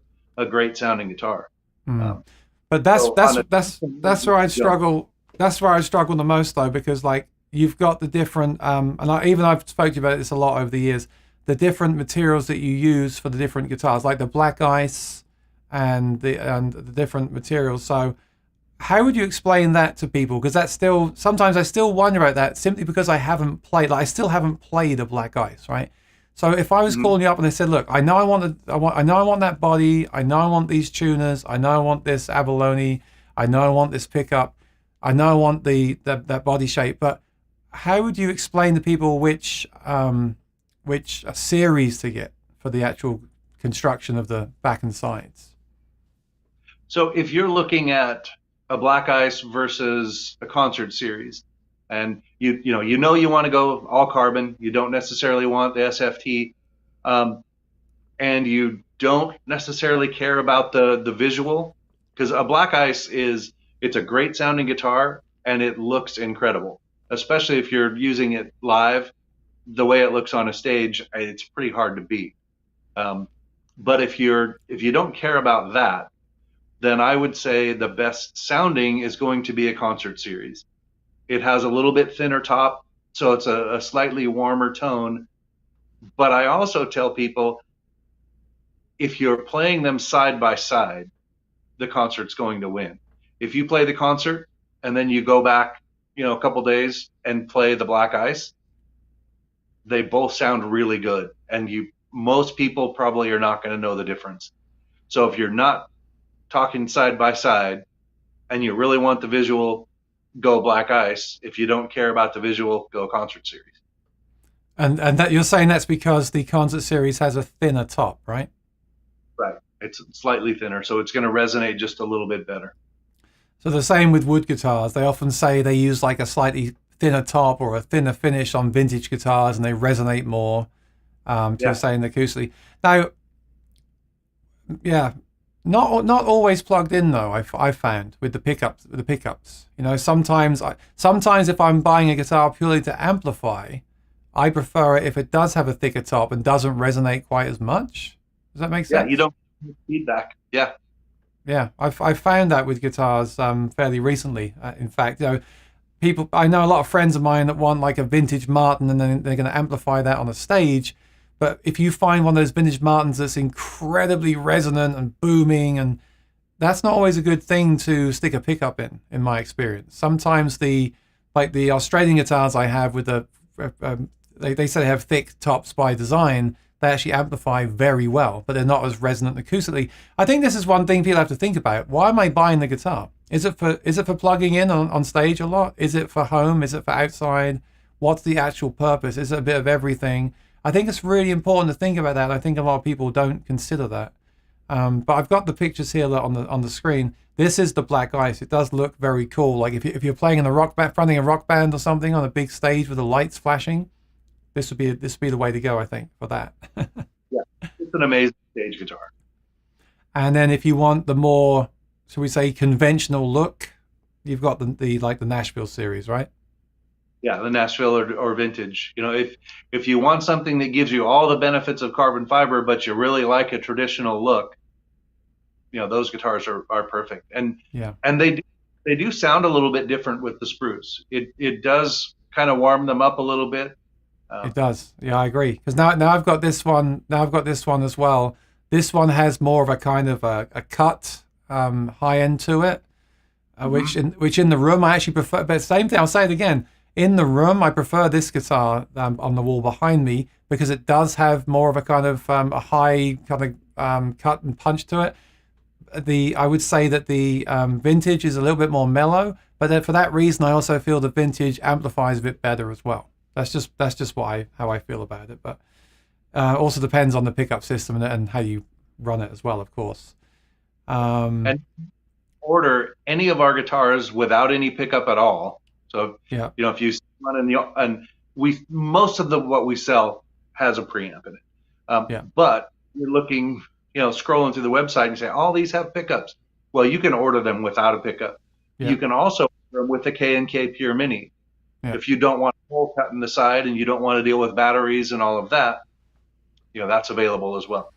great sounding guitar. Hmm. Um, But that's so on that's a that's that's where I yeah. struggle. That's where I struggle the most though, because like you've got the different and I've spoke to you about this a lot over the years. The different materials that you use for the different guitars, like the black ice and the different materials. So how would you explain that to people? Because that's still sometimes I still wonder about that simply because I haven't played. Like I still haven't played a black ice, right? So if I was Mhm. calling you up and they said, "Look, I know I want that body. I know I want these tuners. I know I want this abalone. I know I want this pickup. I know I want that body shape." But how would you explain to people which series to get for the actual construction of the back and sides? So if you're looking at a Black Ice versus a concert series, and you want to go all carbon, you don't necessarily want the SFT, um, and you don't necessarily care about the visual, because a Black Ice it's a great sounding guitar and it looks incredible, especially if you're using it live. The way it looks on a stage, it's pretty hard to beat. Um, but if you don't care about that, then I would say the best sounding is going to be a concert series. It has a little bit thinner top, so it's a slightly warmer tone. But I also tell people if you're playing them side by side, the concert's going to win. If you play the concert and then you go back, a couple days and play the Black Ice, they both sound really good, and most people probably are not going to know the difference. So if you're not talking side by side and you really want the visual, go Black Ice. If you don't care about the visual, go Concert Series. And that you're saying that's because the concert series has a thinner top, right? Right. It's slightly thinner, so it's going to resonate just a little bit better. So the same with wood guitars. They often say they use like a slightly thinner top or a thinner finish on vintage guitars and they resonate more. To Yeah. saying acoustically. Now, yeah, not always plugged in though. I found with the pickups. You know, sometimes if I'm buying a guitar purely to amplify, I prefer it if it does have a thicker top and doesn't resonate quite as much. Does that make Yeah. You sense? don't get feedback. Yeah. Yeah, I found that with guitars fairly recently. In fact, you know, people I know a lot of friends of mine that want like a vintage Martin and then they're going to amplify that on a stage. But if you find one of those vintage Martins that's incredibly resonant and booming, and that's not always a good thing to stick a pickup in my experience. Sometimes the Australian guitars I have with they say they have thick tops by design. They actually amplify very well, but they're not as resonant acoustically. I think this is one thing people have to think about. Why am I buying the guitar? Is it for plugging in on stage a lot? Is it for home? Is it for outside? What's the actual purpose? Is it a bit of everything? I think it's really important to think about that. I think a lot of people don't consider that. But I've got the pictures here on the screen. This is the Black Ice. It does look very cool. Like if you're playing in a rock band, fronting a rock band or something on a big stage with the lights flashing, this would be the way to go, I think, for that. Yeah. It's an amazing stage guitar. And then if you want the more, shall we say, conventional look, you've got the Nashville series, right? Yeah, the Nashville or vintage. You know, if you want something that gives you all the benefits of carbon fiber, but you really like a traditional look, you know, those guitars are perfect. Yeah, And they do sound a little bit different with the spruce. It does kind of warm them up a little bit. it Um, does. Yeah, I agree. Because now I've got this one. Now I've got this one as well. This one has more of a kind of a cut high end to it, mhm. which in the room I actually prefer. But same thing. I'll say it again. In the room, I prefer this guitar on the wall behind me because it does have more of a kind of a high kind of cut and punch to it. I would say that the vintage is a little bit more mellow, but then for that reason, I also feel the vintage amplifies a bit better as well. That's just how I feel about it. But also depends on the pickup system and how you run it as well, of course. Um, And order any of our guitars without any pickup at all. So, yeah, you know, if you see one in the and we most of the what we sell has a preamp in it. yeah, But you're looking, you know, scrolling through the website and you say, all these have pickups. Well, you can order them without a pickup. yeah, You can also order them with the K&K Pure Mini. yeah. If you don't want a hole cut in the side and you don't want to deal with batteries and all of that, you know, that's available as well.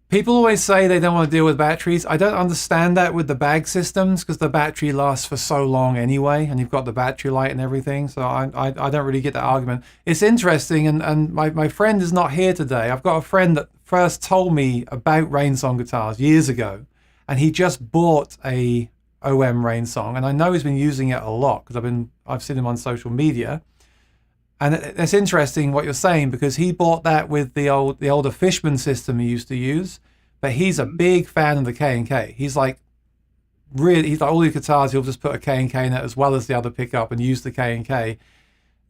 People always say they don't want to deal with batteries. I don't understand that with the bag systems because the battery lasts for so long anyway, and you've got the battery light and everything. So I don't really get that argument. It's interesting, and my friend is not here today. I've got a friend that first told me about RAINSONG guitars years ago, and he just bought a OM RAINSONG, and I know he's been using it a lot because I've seen him on social media. And it's interesting what you're saying because he bought that with the older Fishman system he used to use, but he's a Mhm. big fan of the K&K. He's like all the guitars he'll just put a K&K in it as well as the other pickup and use the K&K.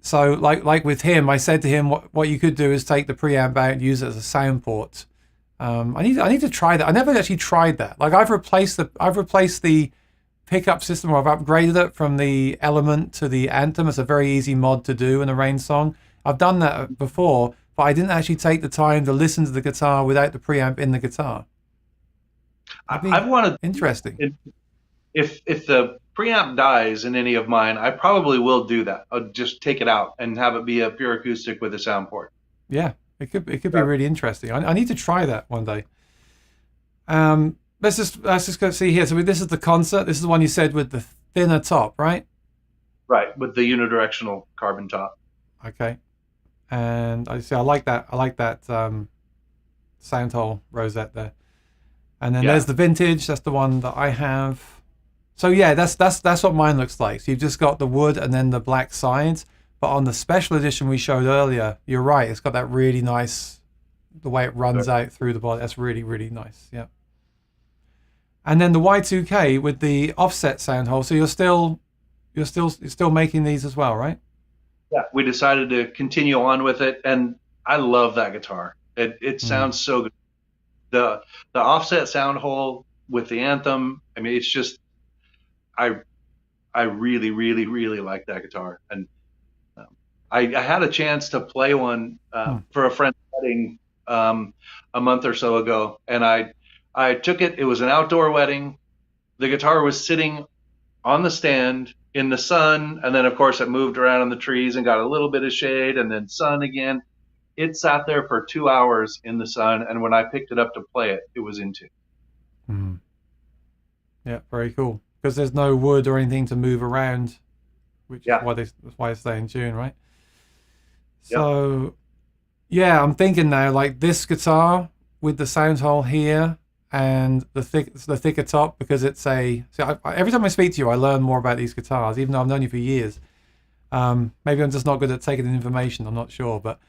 So like with him, I said to him what you could do is take the preamp out and use it as a sound port. I need to try that. I never actually tried that. Like I've replaced the pickup system, or I've upgraded it from the Element to the Anthem. It's a very easy mod to do in a RAINSONG. I've done that before, but I didn't actually take the time to listen to the guitar without the preamp in the guitar. That'd be I've wanted interesting. if the preamp dies in any of mine, I probably will do that. I'll just take it out and have it be a pure acoustic with a sound port. Yeah, it could be Yeah. really interesting. I need to try that one day. Let's just go see here. So this is the concert. This is the one you said with the thinner top, right? Right, with the unidirectional carbon top. Okay. And I see. I like that. I like that sound hole rosette there. And then Yeah. there's the vintage. That's the one that I have. So yeah, that's what mine looks like. So you've just got the wood and then the black sides. But on the special edition we showed earlier, you're right. It's got that really nice, the way it runs out through the body. That's really, really nice. Yeah. And then the Y2K with the offset sound hole. So you're still making these as well, right? Yeah, we decided to continue on with it, and I love that guitar. It Mm. sounds so good. The the offset sound hole with the Anthem. I mean, it's just I I really really really like that guitar, and um, I had a chance to play one Hmm. for a friend's wedding a month or so ago, and I took it. It was an outdoor wedding. The guitar was sitting on the stand in the sun, and then of course it moved around in the trees and got a little bit of shade, and then sun again. It sat there for 2 hours in the sun, and when I picked it up to play it, it was in tune. Hmm. Yeah, very cool. Because there's no wood or anything to move around, which is Yeah, why that's why they stay in tune, right? yep, So yeah, I'm thinking now, like this guitar with the sound hole here and the thicker top, because it's a. So every time I speak to you, I learn more about these guitars, even though I've known you for years. Maybe I'm just not good at taking in information. I'm not sure, but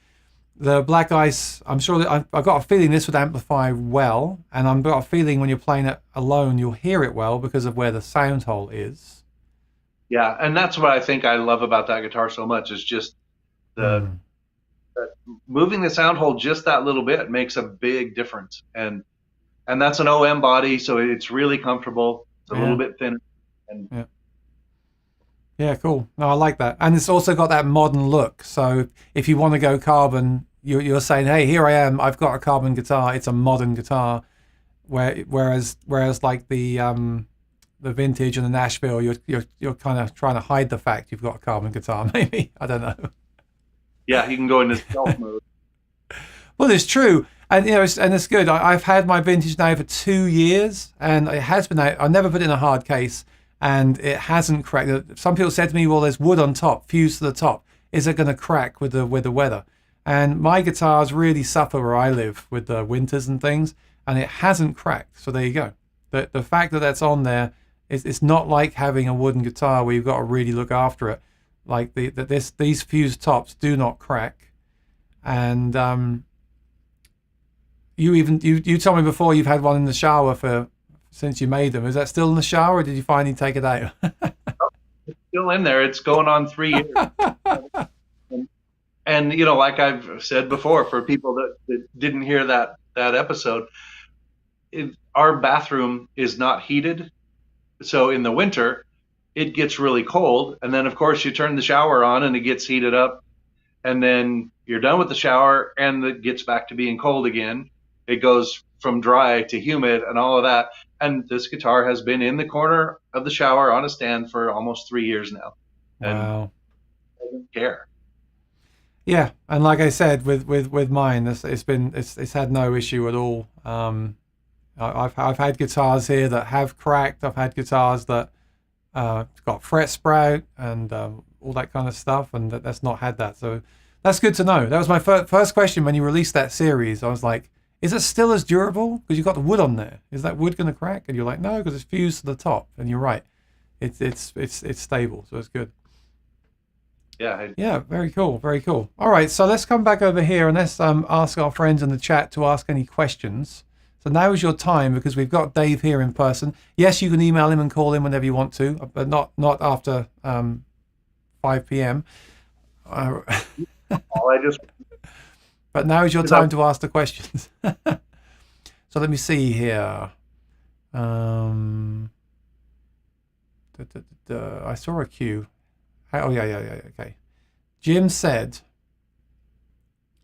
the Black Ice, I'm sure that I've got a feeling this would amplify well, and I've got a feeling when you're playing it alone, you'll hear it well because of where the sound hole is. yeah, and that's what I think I love about that guitar so much is just the Mm, moving the sound hole just that little bit makes a big difference. And that's an OM body, so it's really comfortable. It's a little yeah, bit thinner, and yeah. Yeah, cool. No, I like that. And it's also got that modern look. So if you want to go carbon, you're saying, hey, here I am. I've got a carbon guitar. It's a modern guitar. Whereas like the vintage and the Nashville, you're kind of trying to hide the fact you've got a carbon guitar. Maybe I don't know. yeah, you can go into stealth mode. Well, it's true, and it's good. I've had my vintage now for 2 years, and it has been out. I never put it in a hard case, and it hasn't cracked. Some people said to me, "Well, there's wood on top, fused to the top. Is it going to crack with the weather?" And my guitars really suffer where I live with the winters and things, and it hasn't cracked. So there you go. The fact that that's on there is it's not like having a wooden guitar where you've got to really look after it. Like these fused tops do not crack, and you told me before you've had one in the shower for since you made them. Is that still in the shower, or did you finally take it out? Still in there. It's going on 3 years. And you know, like I've said before, for people that didn't hear that episode, our bathroom is not heated, so in the winter it gets really cold, and then of course you turn the shower on and it gets heated up, and then you're done with the shower and it gets back to being cold again. It goes from dry to humid and all of that. And this guitar has been in the corner of the shower on a stand for almost 3 years now, and Wow. I don't care. Yeah, and like I said, with mine, it's had no issue at all. I've had guitars here that have cracked. I've had guitars that got fret sprout and all that kind of stuff, and that's not had that. So that's good to know. That was my first question when you released that series. I was like, is it still as durable? Because you've got the wood on there. Is that wood going to crack? And you're like, no, because it's fused to the top. And you're right. It's stable, so it's good. Yeah, Yeah, very cool, very cool. All right, so let's come back over here and let's ask our friends in the chat to ask any questions. So now is your time because we've got Dave here in person. Yes, you can email him and call him whenever you want to, but not after 5 p.m. Uh, all I just but now is your time to ask the questions. So let me see here. I saw a queue. Oh, yeah. Okay. Jim said,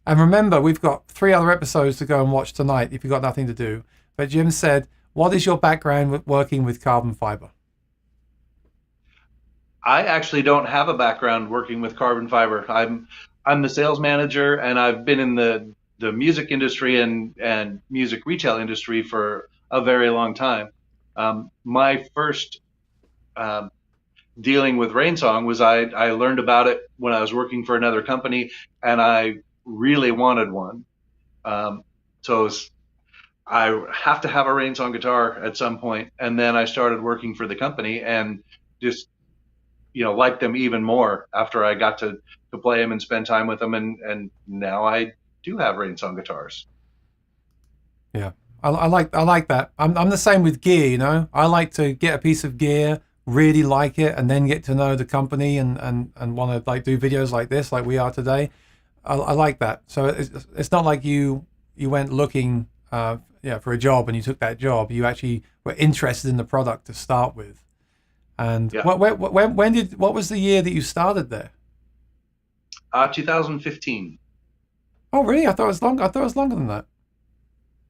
and remember, we've got 3 other episodes to go and watch tonight if you've got nothing to do. But Jim said, what is your background with working with carbon fiber? I actually don't have a background working with carbon fiber. I'm the sales manager, and I've been in the music industry and music retail industry for a very long time. My first dealing with RAINSONG was I learned about it when I was working for another company, and I really wanted one. So I have to have a RAINSONG guitar at some point, and then I started working for the company and just liked them even more after I got to play them and spend time with them, and now I do have RAINSONG guitars. Yeah, I like that. I'm the same with gear. I like to get a piece of gear, really like it, and then get to know the company and want to like do videos like this, like we are today. I like that. So it's not like you went looking for a job and you took that job. You actually were interested in the product to start with. And Yeah. what was the year that you started there? 2015. Oh, really? I thought it was long. I thought it was longer than that.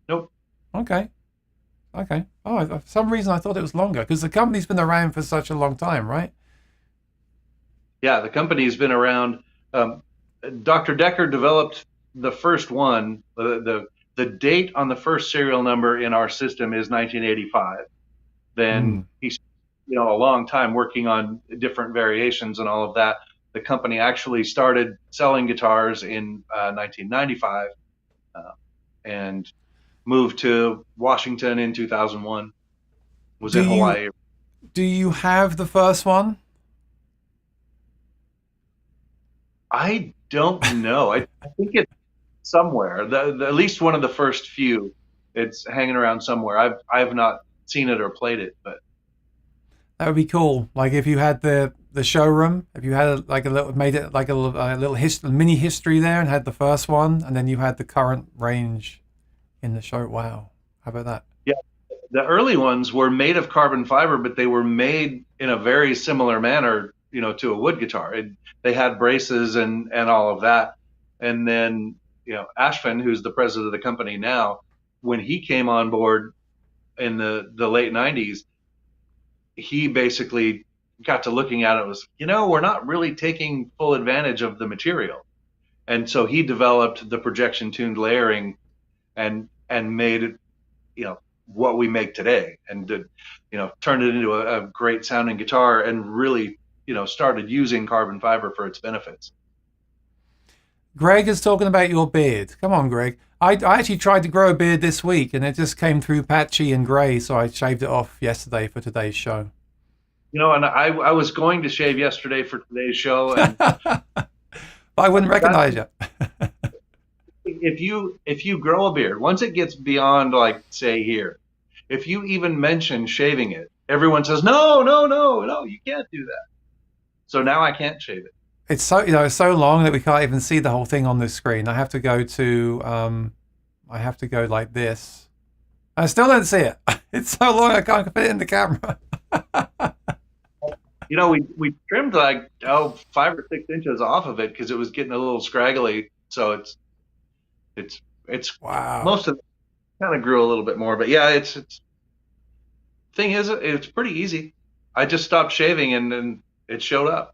Nope. Okay. Okay. Oh, for some reason I thought it was longer because the company's been around for such a long time, right? Yeah, the company's been around. Um, Dr. Decker developed the first one. The date on the first serial number in our system is 1985. Then Mm. he's a long time working on different variations and all of that. The company actually started selling guitars in 1995 uh, and moved to Washington in 2001. Was Do in you Hawaii. do you have the first one? I don't know. I think it's somewhere. At least one of the first few. It's hanging around somewhere. I've not seen it or played it, but That would be cool. Like if you had the showroom, if you had like a little made it like a little mini history there, and had the first one, and then you had the current range in the show. Wow, how about that? yeah, the early ones were made of carbon fiber, but they were made in a very similar manner, to a wood guitar. They had braces and all of that. And then, Ashvin, who's the president of the company now, when he came on board in the late 90s, he basically got to looking at it was, we're not really taking full advantage of the material. And so he developed the projection tuned layering and made it, what we make today, and did, turned it into a great sounding guitar, and really, started using carbon fiber for its benefits. Greg is talking about your beard. Come on, Greg. I actually tried to grow a beard this week, and it just came through patchy and grey, so I shaved it off yesterday for today's show. And I was going to shave yesterday for today's show, and But I wouldn't that, recognize you. if you grow a beard, once it gets beyond, like, say here, if you even mention shaving it, everyone says no, no, no, no, you can't do that. So now I can't shave it. It's so it's so long that we can't even see the whole thing on the screen. I have to go like this. I still don't see it. It's so long I can't fit it in the camera. We trimmed like 5 or 6 inches off of it because it was getting a little scraggly. So it's Wow. most of it kind of grew a little bit more, but yeah, it's thing is it's pretty easy. I just stopped shaving and then it showed up.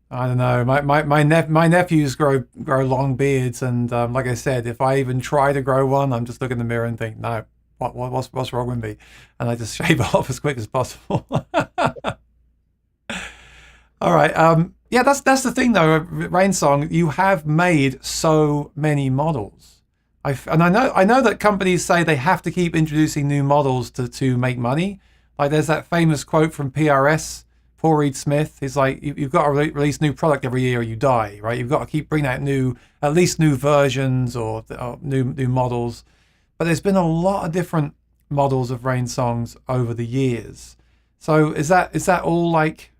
I don't know. My nephews grow long beards, and like I said, if I even try to grow one, I'm just look in the mirror and think, no, what's wrong with me? And I just shave it off as quick as possible. All right. Yeah, that's the thing though. Rainsong, you have made so many models. And I know that companies say they have to keep introducing new models to make money. Like there's that famous quote from PRS, Paul Reed Smith. He's like, you've got to release new product every year or you die, right? You've got to keep bringing out at least new versions or new models. But there's been a lot of different models of Rain Songs over the years. So is that all like,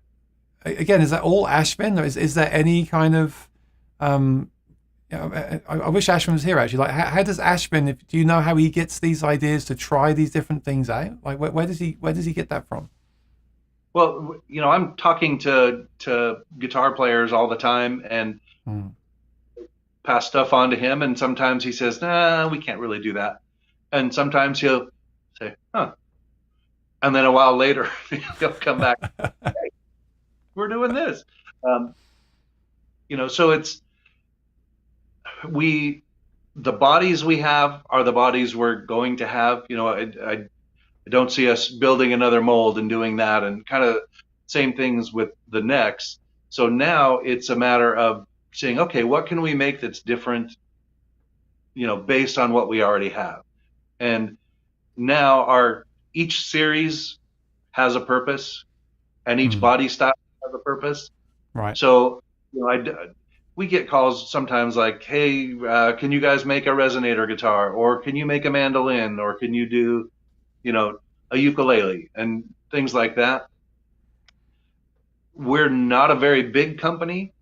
again, is that all Ashvin, or is there any kind of I wish Ashvin was here actually. Like, how does Ashvin? Do you know how he gets these ideas to try these different things out? Like, where does he get that from? Well, I'm talking to guitar players all the time and Hmm. pass stuff on to him, and sometimes he says, "Nah, we can't really do that," and sometimes he'll say, "Huh," and then a while later he'll come back, "We're doing this." Um, so we the bodies we have are the bodies we're going to have. I don't see us building another mold and doing that, and kind of same things with the necks. So now it's a matter of saying, okay, what can we make that's different, based on what we already have. And now each series has a purpose, and each Hmm. body style has a purpose. Right. So, we get calls sometimes like, hey, can you guys make a resonator guitar, or can you make a mandolin, or can you do, you know, a ukulele and things like that. We're not a very big company,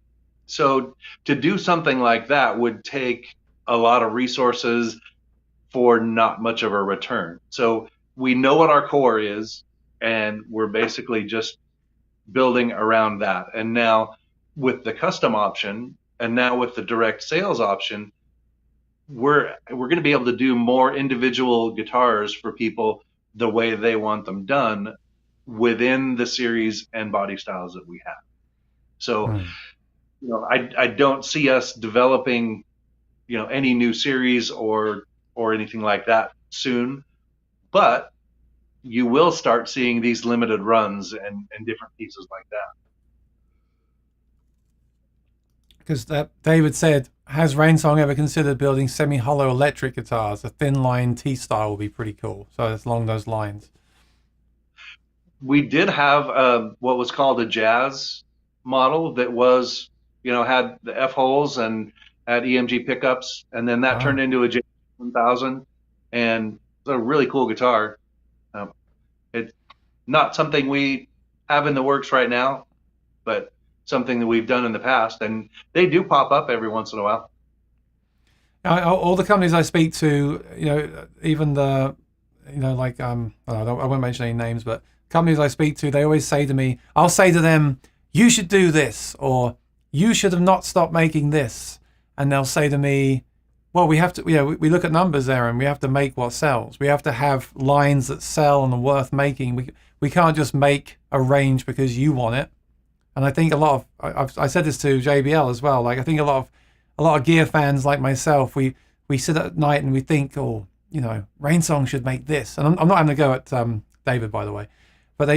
so to do something like that would take a lot of resources for not much of a return. So we know what our core is, and we're basically just building around that. And now with the custom option and now with the direct sales option, we're going to be able to do more individual guitars for people the way they want them done within the series and body styles that we have. So, Hmm. I don't see us developing, any new series or anything like that soon, but you will start seeing these limited runs and different pieces like that. Because David said, has Rainsong ever considered building semi-hollow electric guitars? A thin line T-style would be pretty cool. So it's along those lines. We did have what was called a jazz model that was, had the F holes and had EMG pickups, and then that turned Ah. into a J 1000, and it's a really cool guitar. It's not something we have in the works right now, but something that we've done in the past, and they do pop up every once in a while. All the companies I speak to, even the, like I won't mention any names, but companies I speak to, they always say to me, I'll say to them, you should do this, or you should have not stopped making this, and they'll say to me, well, we have to, we look at numbers there, and we have to make what sells. We have to have lines that sell and are worth making. We can't just make a range because you want it. And I think a lot of I said this to JBL as well. Like I think a lot of gear fans like myself, we sit at night and we think, oh, Rainsong should make this. And I'm not having to go at David, by the way, but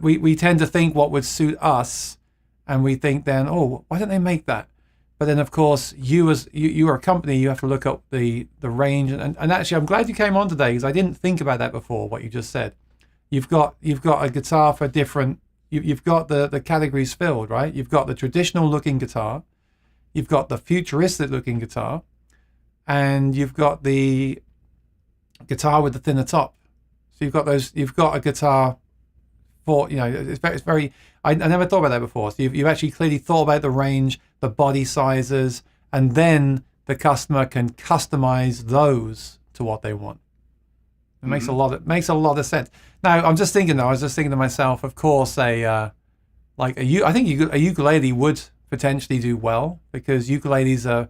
we tend to think what would suit us, and we think then, oh, why don't they make that? But then of course you are a company, you have to look up the range, and actually I'm glad you came on today because I didn't think about that before. What you just said, you've got a guitar for different. You've got the categories filled, right? You've got the traditional looking guitar, you've got the futuristic looking guitar, and you've got the guitar with the thinner top. So you've got those. You've got a guitar for it's very. I never thought about that before. So you've actually clearly thought about the range, the body sizes, and then the customer can customize those to what they want. It makes a lot of sense. Now I'm just thinking though. I was just thinking to myself. Of course, I think a ukulele would potentially do well because ukuleles are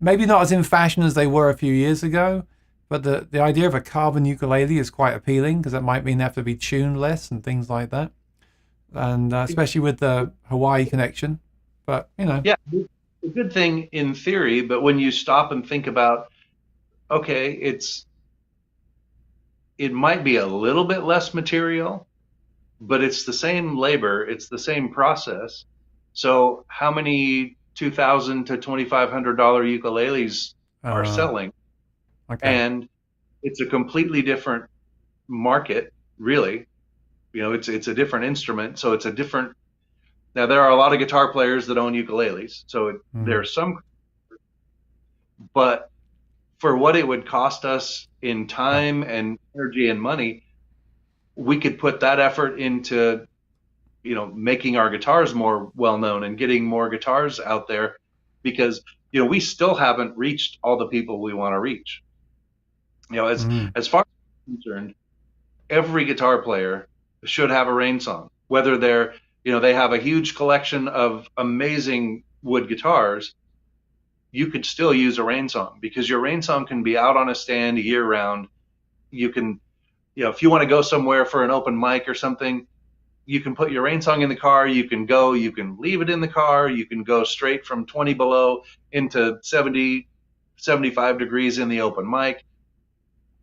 maybe not as in fashion as they were a few years ago, but the idea of a carbon ukulele is quite appealing because that might mean they have to be tuned less and things like that, and especially with the Hawaii connection. But Yeah, it's a good thing in theory, but when you stop and think about, okay, it might be a little bit less material, but it's the same labor, it's the same process. So how many $2,000 to $2,500 ukuleles are uh, selling? okay, And it's a completely different market, really. It's a different instrument, so it's a different. Now there are a lot of guitar players that own ukuleles, so mm, there's some, but for what it would cost us in yeah, time and energy and money, we could put that effort into making our guitars more well known and getting more guitars out there because we still haven't reached all the people we want to reach. As mm, far as I'm concerned, every guitar player should have a rain song, whether they have a huge collection of amazing wood guitars. You could still use a rain song because your rain song can be out on a stand year round. You can, if you want to go somewhere for an open mic or something, you can put your rain song in the car. You can go, you can leave it in the car. You can go straight from 20 below into 70, 75 degrees in the open mic.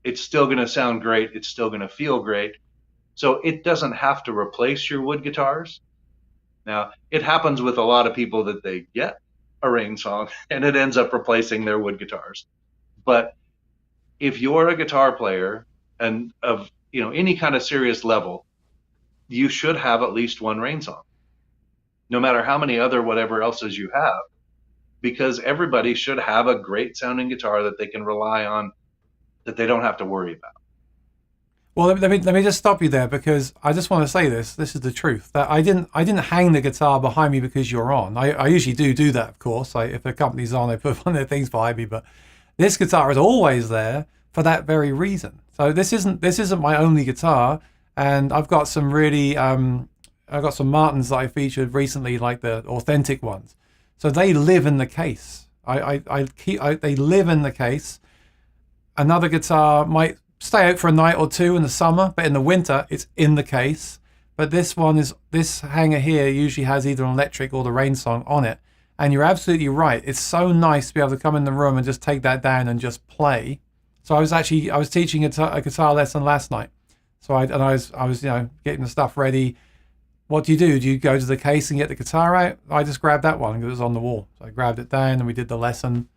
It's still going to sound great. It's still going to feel great. So it doesn't have to replace your wood guitars. Now, it happens with a lot of people that they get a rain song and it ends up replacing their wood guitars. But if you're a guitar player and of any kind of serious level, you should have at least one rain song, no matter how many other whatever else's you have, because everybody should have a great sounding guitar that they can rely on, that they don't have to worry about. well, let me just stop you there because I just want to say this. This is the truth that I didn't hang the guitar behind me because you're on. I usually do that, of course. If a company's on, they put one of their things behind me. But this guitar is always there for that very reason. So this isn't my only guitar, and I've got some really I got some Martins that I featured recently, like the authentic ones. So they live in the case. They live in the case. Another guitar might stay out for a night or two in the summer, but in the winter it's in the case. But this hanger here usually has either an electric or the RAINSONG on it. And you're absolutely right. It's so nice to be able to come in the room and just take that down and just play. So I was teaching a guitar lesson last night. So I was getting the stuff ready. What do? Do you go to the case and get the guitar out? I just grabbed that one because it was on the wall. So I grabbed it down and we did the lesson.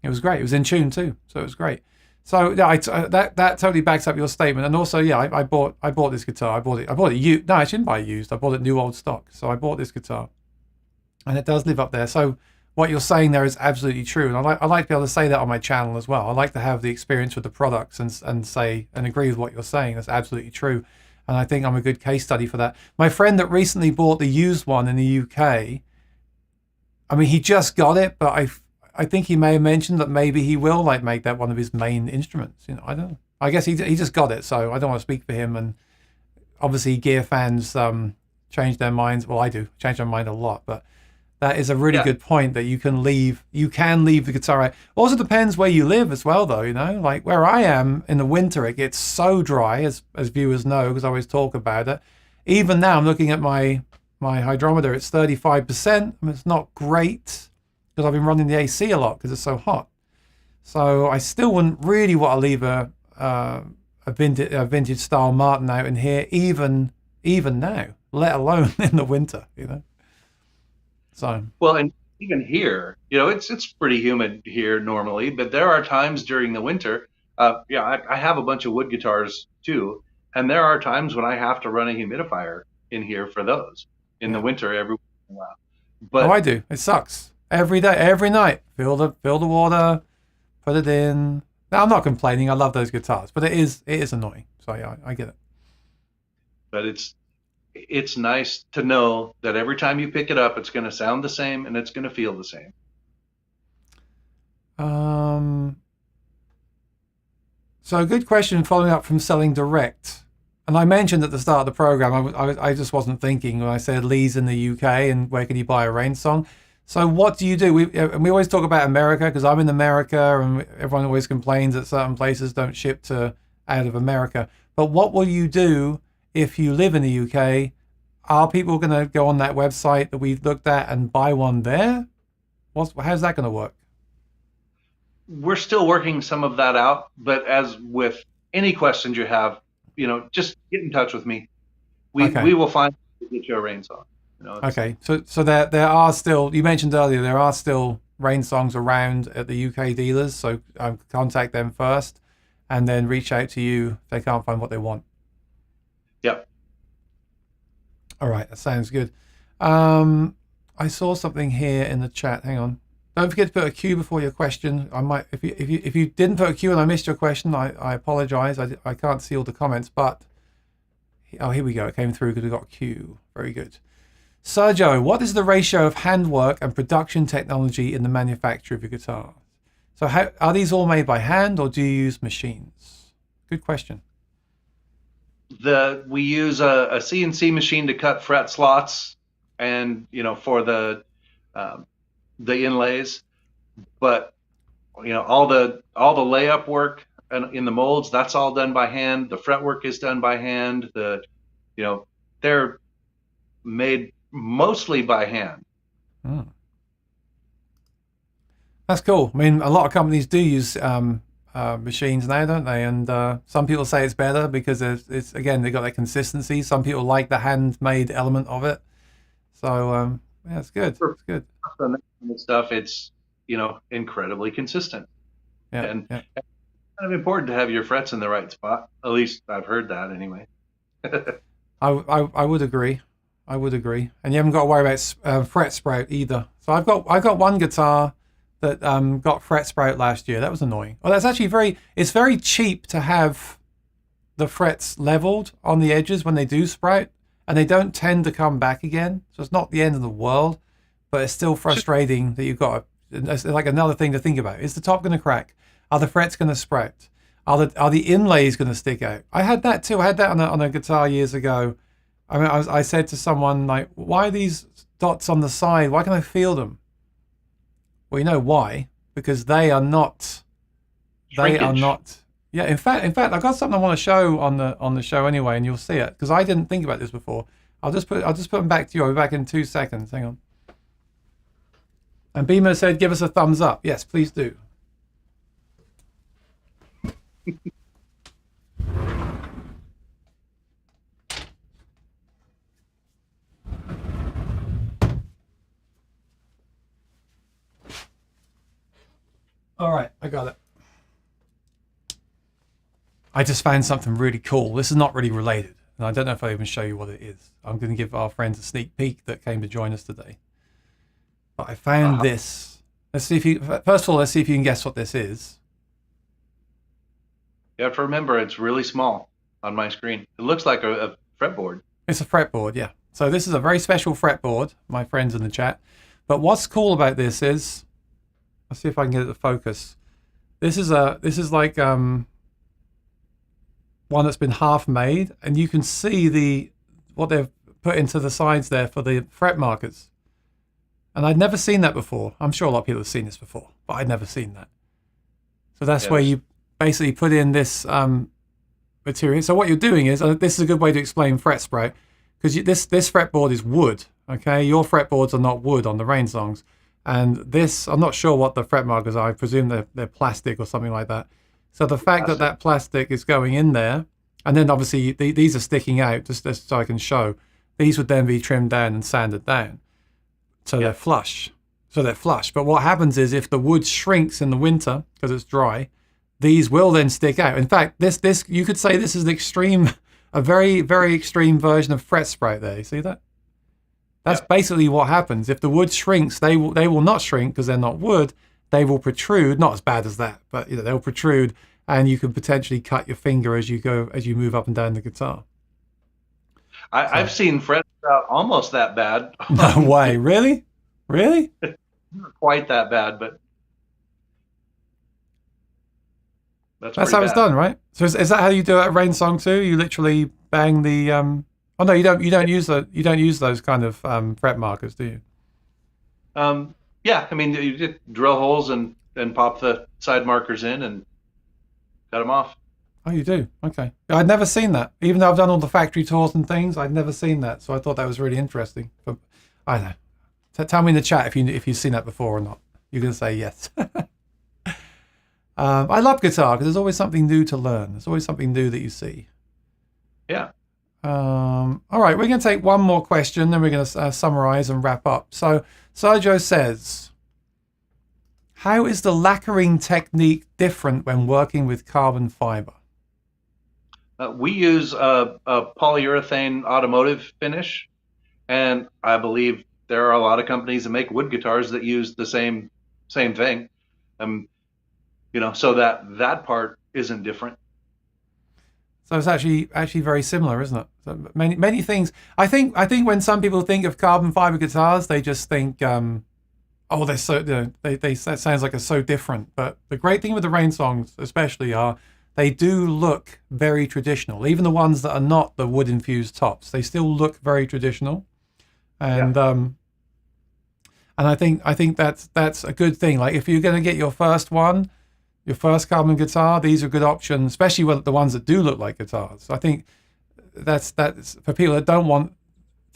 It was great. It was in tune too, so it was great. So yeah, that totally backs up your statement. And also, yeah, I bought this guitar. I bought it used. No, I shouldn't buy it used. I bought it new old stock. So I bought this guitar, and it does live up there. So what you're saying there is absolutely true, and I like to be able to say that on my channel as well. I like to have the experience with the products and say and agree with what you're saying. That's absolutely true, and I think I'm a good case study for that. My friend that recently bought the used one in the UK, I mean, he just got it, but I think he may have mentioned that maybe he will like make that one of his main instruments. You know, I don't know. I guess he just got it, so I don't want to speak for him. And obviously, gear fans change their minds. Well, I do change my mind a lot, but that is a really good point that you can leave the guitar out. Also depends where you live as well, though. You know, like where I am in the winter, it gets so dry, as viewers know, because I always talk about it. Even now, I'm looking at my hydrometer. It's 35%. I mean, it's not great because I've been running the AC a lot because it's so hot. So I still wouldn't really want to leave a vintage style Martin out in here, even now, let alone in the winter. You know. So well, and even here, you know, it's pretty humid here normally, but there are times during the winter. I have a bunch of wood guitars too, and there are times when I have to run a humidifier in here for those in the winter every once in a while. But I do. It sucks every day, every night. Fill the water, put it in. Now, I'm not complaining. I love those guitars, but it is annoying. So yeah, I get it. But it's nice to know that every time you pick it up, it's going to sound the same and it's going to feel the same. So a good question following up from selling direct. And I mentioned at the start of the program, I just wasn't thinking when I said Lee's in the UK and where can you buy a RAINSONG? So what do you do? We always talk about America because I'm in America and everyone always complains that certain places don't ship out of America. But what will you do if you live in the UK? Are people going to go on that website that we've looked at and buy one there? How's that going to work? We're still working some of that out, but as with any questions you have, you know, just get in touch with me. We will find get you a RAINSONG. You know, okay, so there are still, you mentioned earlier, there are still RAINSONGs around at the UK dealers, so contact them first and then reach out to you if they can't find what they want. Yep. All right, that sounds good. I saw something here in the chat. Hang on. Don't forget to put a Q before your question. I might, if you didn't put a Q and I missed your question, I apologize. I can't see all the comments, but here we go. It came through because we got a Q. Very good. Sergio, what is the ratio of handwork and production technology in the manufacture of your guitar? So are these all made by hand or do you use machines? Good question. We use a CNC machine to cut fret slots and, you know, for the inlays, but, you know, all the layup work in the molds, that's all done by hand. The fret work is done by hand. They're made mostly by hand. That's cool. I mean, a lot of companies do use machines now, don't they? And some people say it's better because it's again, they got that consistency. Some people like the handmade element of it. So yeah, it's good. It's good. Stuff, it's, you know, incredibly consistent. Yeah, and it's kind of important to have your frets in the right spot. At least I've heard that anyway. I would agree. I would agree. And you haven't got to worry about fret sprout either. So I've got one guitar that got fret sprout last year. That was annoying. Well, that's actually it's very cheap to have the frets leveled on the edges when they do sprout, and they don't tend to come back again. So it's not the end of the world, but it's still frustrating that you've got it's like another thing to think about. Is the top going to crack? Are the frets going to sprout? Are the inlays going to stick out? I had that too. I had that on a guitar years ago. I mean, I said to someone like, "Why are these dots on the side? Why can I feel them?" Well, you know why? Because they are not. They are Shrinkage. not. Yeah. In fact, I got something I want to show on the show anyway, and you'll see it because I didn't think about this before. I'll just put them back to you. I'll be back in 2 seconds. Hang on. And Beamer said, "Give us a thumbs up." Yes, please do. All right, I got it. I just found something really cool. This is not really related, and I don't know if I even show you what it is. I'm going to give our friends a sneak peek that came to join us today. But I found this. Let's see if you. First of all, let's see if you can guess what this is. You have to remember it's really small on my screen. It looks like a fretboard. It's a fretboard, yeah. So this is a very special fretboard, my friends in the chat. But what's cool about this is, let's see if I can get it to focus. This is like one that's been half made, and you can see what they've put into the sides there for the fret markers. And I'd never seen that before. I'm sure a lot of people have seen this before, but I'd never seen that. So that's where you basically put in this material. So what you're doing is, this is a good way to explain fret spray, because this fretboard is wood. Okay, your fretboards are not wood on the RAINSONGs, and this, I'm not sure what the fret markers are. I presume they're plastic or something like that. So the fact that that plastic is going in there, and then obviously these are sticking out, just so I can show. These would then be trimmed down and sanded down, so they're flush. So they're flush. But what happens is, if the wood shrinks in the winter because it's dry, these will then stick out. In fact, this you could say this is an extreme, a very, very extreme version of fret spray there. You see that? That's basically what happens. If the wood shrinks, they will not shrink because they're not wood. They will protrude, not as bad as that, but they'll protrude, and you can potentially cut your finger as you move up and down the guitar. I've seen frets out almost that bad. No way, really? Really? Not quite that bad, but that's how it's done, right? So is that how you do it at RAINSONG too? You literally bang the oh no, you don't use those kind of fret markers, do you? Yeah, I mean, you just drill holes and pop the side markers in and cut them off. Oh, you do? Okay. I'd never seen that. Even though I've done all the factory tours and things, I'd never seen that. So I thought that was really interesting. But I don't know. Tell me in the chat if you've seen that before or not. You're going to say yes. I love guitar because there's always something new to learn. There's always something new that you see. Yeah. All right, we're going to take one more question, then we're going to summarize and wrap up. So Sergio says, how is the lacquering technique different when working with carbon fiber? We use a polyurethane automotive finish, and I believe there are a lot of companies that make wood guitars that use the same thing. So that part isn't different. So it's actually very similar, isn't it? So many things. I think when some people think of carbon fiber guitars, they just think, oh, they're so that sounds like it's so different. But the great thing with the RAINSONGs, especially, are they do look very traditional. Even the ones that are not the wood infused tops, they still look very traditional. And I think that's a good thing. Like if you're going to get your first carbon guitar, these are good options, especially with the ones that do look like guitars. I think that's for people that don't want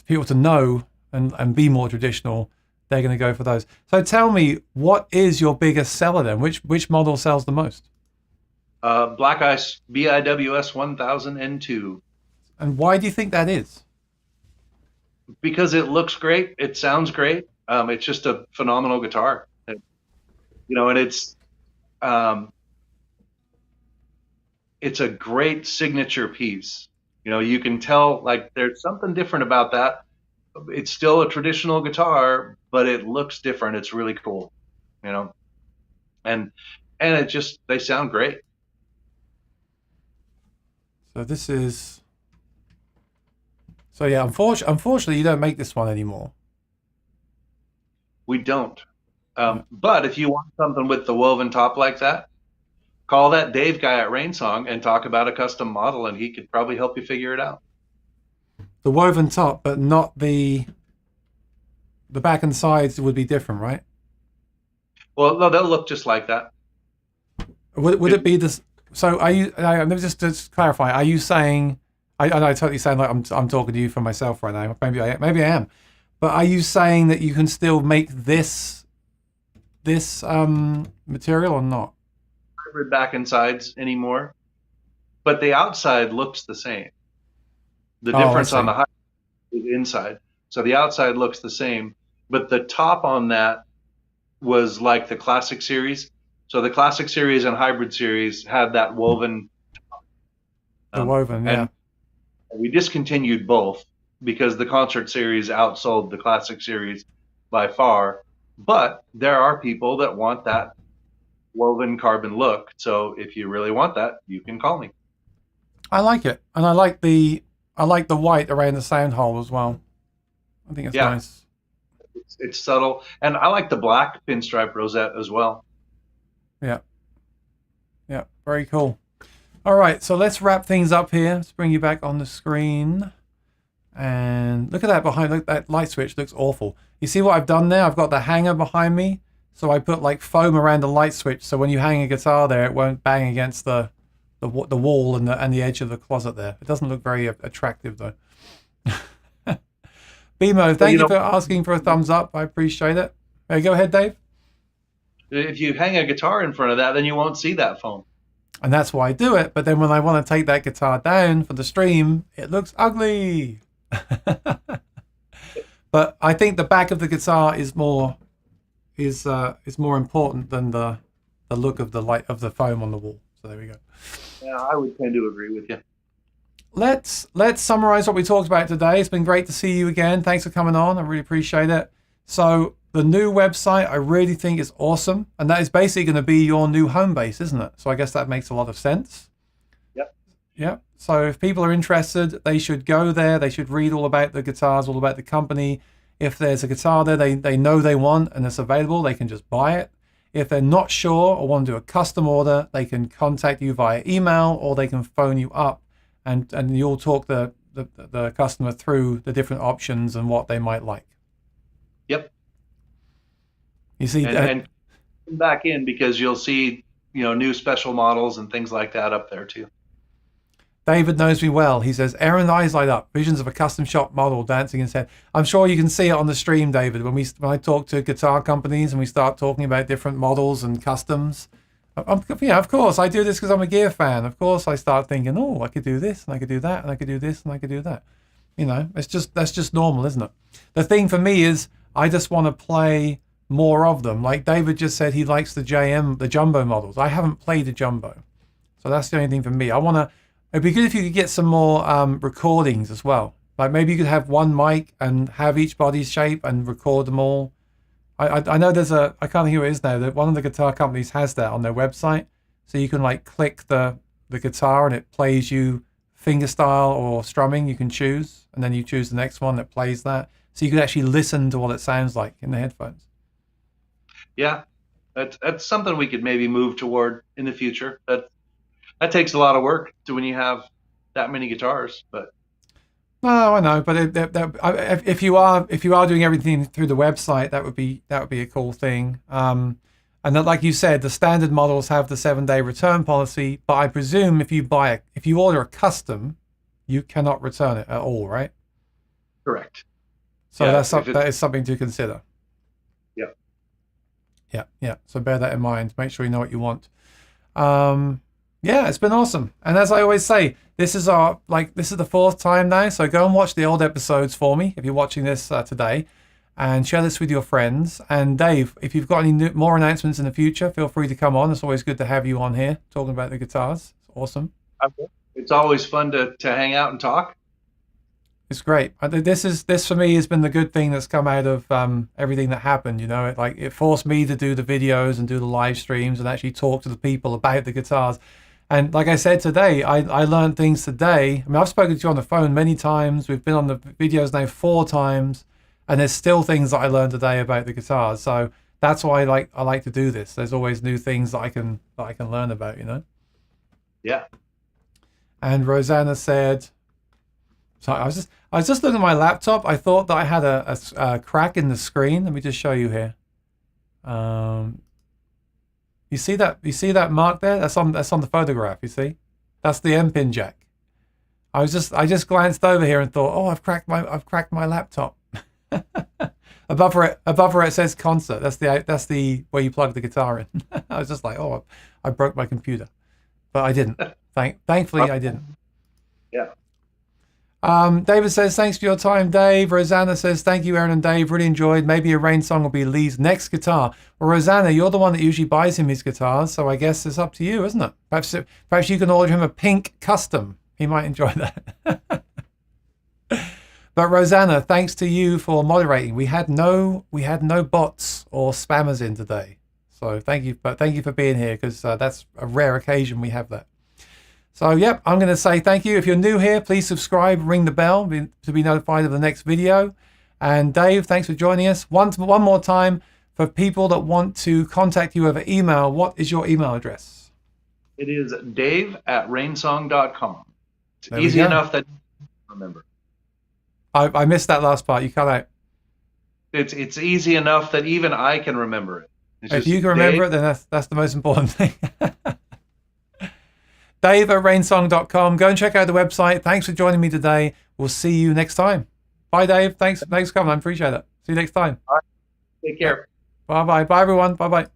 people to know and be more traditional, they're going to go for those. So tell me, what is your biggest seller then? Which model sells the most? Black Ice BIWS 1002. And why do you think that is? Because it looks great, it sounds great. It's just a phenomenal guitar, and it's a great signature piece. You can tell like there's something different about that. It's still a traditional guitar, but it looks different. It's really cool, and it just, they sound great. So yeah, unfortunately, you don't make this one anymore. We don't. But if you want something with the woven top like that, call that Dave guy at RAINSONG and talk about a custom model, and he could probably help you figure it out. the woven top, but not the back and sides would be different, right? Well, no, they'll look just like that. Would it be this? So are you? Let me just clarify. Are you saying? I totally sound like I'm talking to you for myself right now. Maybe I am. But are you saying that you can still make this material or not? Hybrid back and sides anymore, but the outside looks the same. The difference on the hybrid is inside. So the outside looks the same, but the top on that was like the classic series. So the classic series and hybrid series had that woven. The woven, yeah. And we discontinued both because the concert series outsold the classic series by far. But there are people that want that woven carbon look. So if you really want that, you can call me. I like it, and I like the white around the sound hole as well. I think it's nice. It's subtle, and I like the black pinstripe rosette as well. Yeah, very cool. All right, so let's wrap things up here. Let's bring you back on the screen, and look at that behind. Look, that light switch looks awful. You see what I've done there? I've got the hanger behind me, so I put like foam around the light switch, so when you hang a guitar there, it won't bang against the wall and the edge of the closet there. It doesn't look very attractive though. Bimo, thank you for asking for a thumbs up. I appreciate it. Go ahead, Dave. If you hang a guitar in front of that, then you won't see that foam. And that's why I do it. But then when I want to take that guitar down for the stream, it looks ugly. But I think the back of the guitar is more important than the look of the light of the foam on the wall. So there we go. Yeah, I would tend to agree with you. Let's summarize what we talked about today. It's been great to see you again. Thanks for coming on. I really appreciate it. So the new website, I really think is awesome. And that is basically going to be your new home base, isn't it? So I guess that makes a lot of sense. Yep. So if people are interested, they should go there. They should read all about the guitars, all about the company. If there's a guitar there they know they want and it's available, they can just buy it. If they're not sure or want to do a custom order, they can contact you via email or they can phone you up. And you'll talk the customer through the different options and what they might like. Yep. You see, and come back in because you'll see new special models and things like that up there too. David knows me well. He says, Aaron's eyes light up. Visions of a custom shop model dancing in his head. I'm sure you can see it on the stream, David. When I talk to guitar companies and we start talking about different models and customs. Of course, I do this because I'm a gear fan. Of course, I start thinking, oh, I could do this, and I could do that, and I could do this, and I could do that. That's just normal, isn't it? The thing for me is, I just want to play more of them. Like David just said, he likes the jumbo models. I haven't played a jumbo, so that's the only thing for me. It'd be good if you could get some more recordings as well. Like maybe you could have one mic and have each body's shape and record them all. I know I can't think who it is now, that one of the guitar companies has that on their website. So you can like click the guitar and it plays you fingerstyle or strumming, you can choose. And then you choose the next one that plays that. So you can actually listen to what it sounds like in the headphones. Yeah. That's something we could maybe move toward in the future. That takes a lot of work when you have that many guitars, but. No, I know, but if you are doing everything through the website, that would be a cool thing. And that, like you said, the standard models have the 7-day return policy, but I presume if you order a custom, you cannot return it at all, right? Correct. So that is something to consider. Yeah. So bear that in mind. Make sure you know what you want. Yeah, it's been awesome. And as I always say, this is the 4th time now. So go and watch the old episodes for me if you're watching this today, and share this with your friends. And Dave, if you've got any more announcements in the future, feel free to come on. It's always good to have you on here talking about the guitars. It's awesome. It's always fun to hang out and talk. It's great. This for me has been the good thing that's come out of everything that happened. It forced me to do the videos and do the live streams and actually talk to the people about the guitars. And like I said today, I learned things today. I mean, I've spoken to you on the phone many times. We've been on the videos now 4 times, and there's still things that I learned today about the guitars. So that's why I like to do this. There's always new things that I can learn about. Yeah. And Rosanna said, so I I was just looking at my laptop. I thought that I had a crack in the screen. Let me just show you here. You see that? You see that mark there? That's on the photograph. You see? That's the M pin jack. I just glanced over here and thought, oh, I've cracked my laptop. above where it says concert. That's the where you plug the guitar in. I was just like, oh, I broke my computer, but I didn't. Thankfully, I didn't. Yeah. David says, thanks for your time, Dave. Rosanna says, thank you, Aaron and Dave. Really enjoyed. Maybe a Rain song will be Lee's next guitar. Well, Rosanna, you're the one that usually buys him his guitars, so I guess it's up to you, isn't it? Perhaps you can order him a pink custom. He might enjoy that. But Rosanna, thanks to you for moderating. We had no bots or spammers in today. So thank you for being here, because that's a rare occasion we have that. So, yep, I'm going to say thank you. If you're new here, please subscribe, ring the bell to be notified of the next video. And Dave, thanks for joining us. One more time, for people that want to contact you over email, what is your email address? It is dave@rainsong.com. It's There we easy go. enough that you can remember. I missed that last part. You cut out. It's easy enough that even I can remember it. It's If just you can remember it, then that's the most important thing. Dave@rainsong.com. Go and check out the website. Thanks for joining me today. We'll see you next time. Bye, Dave. Thanks for coming. I appreciate it. See you next time. All right. Take care. Bye-bye. Bye, everyone. Bye-bye.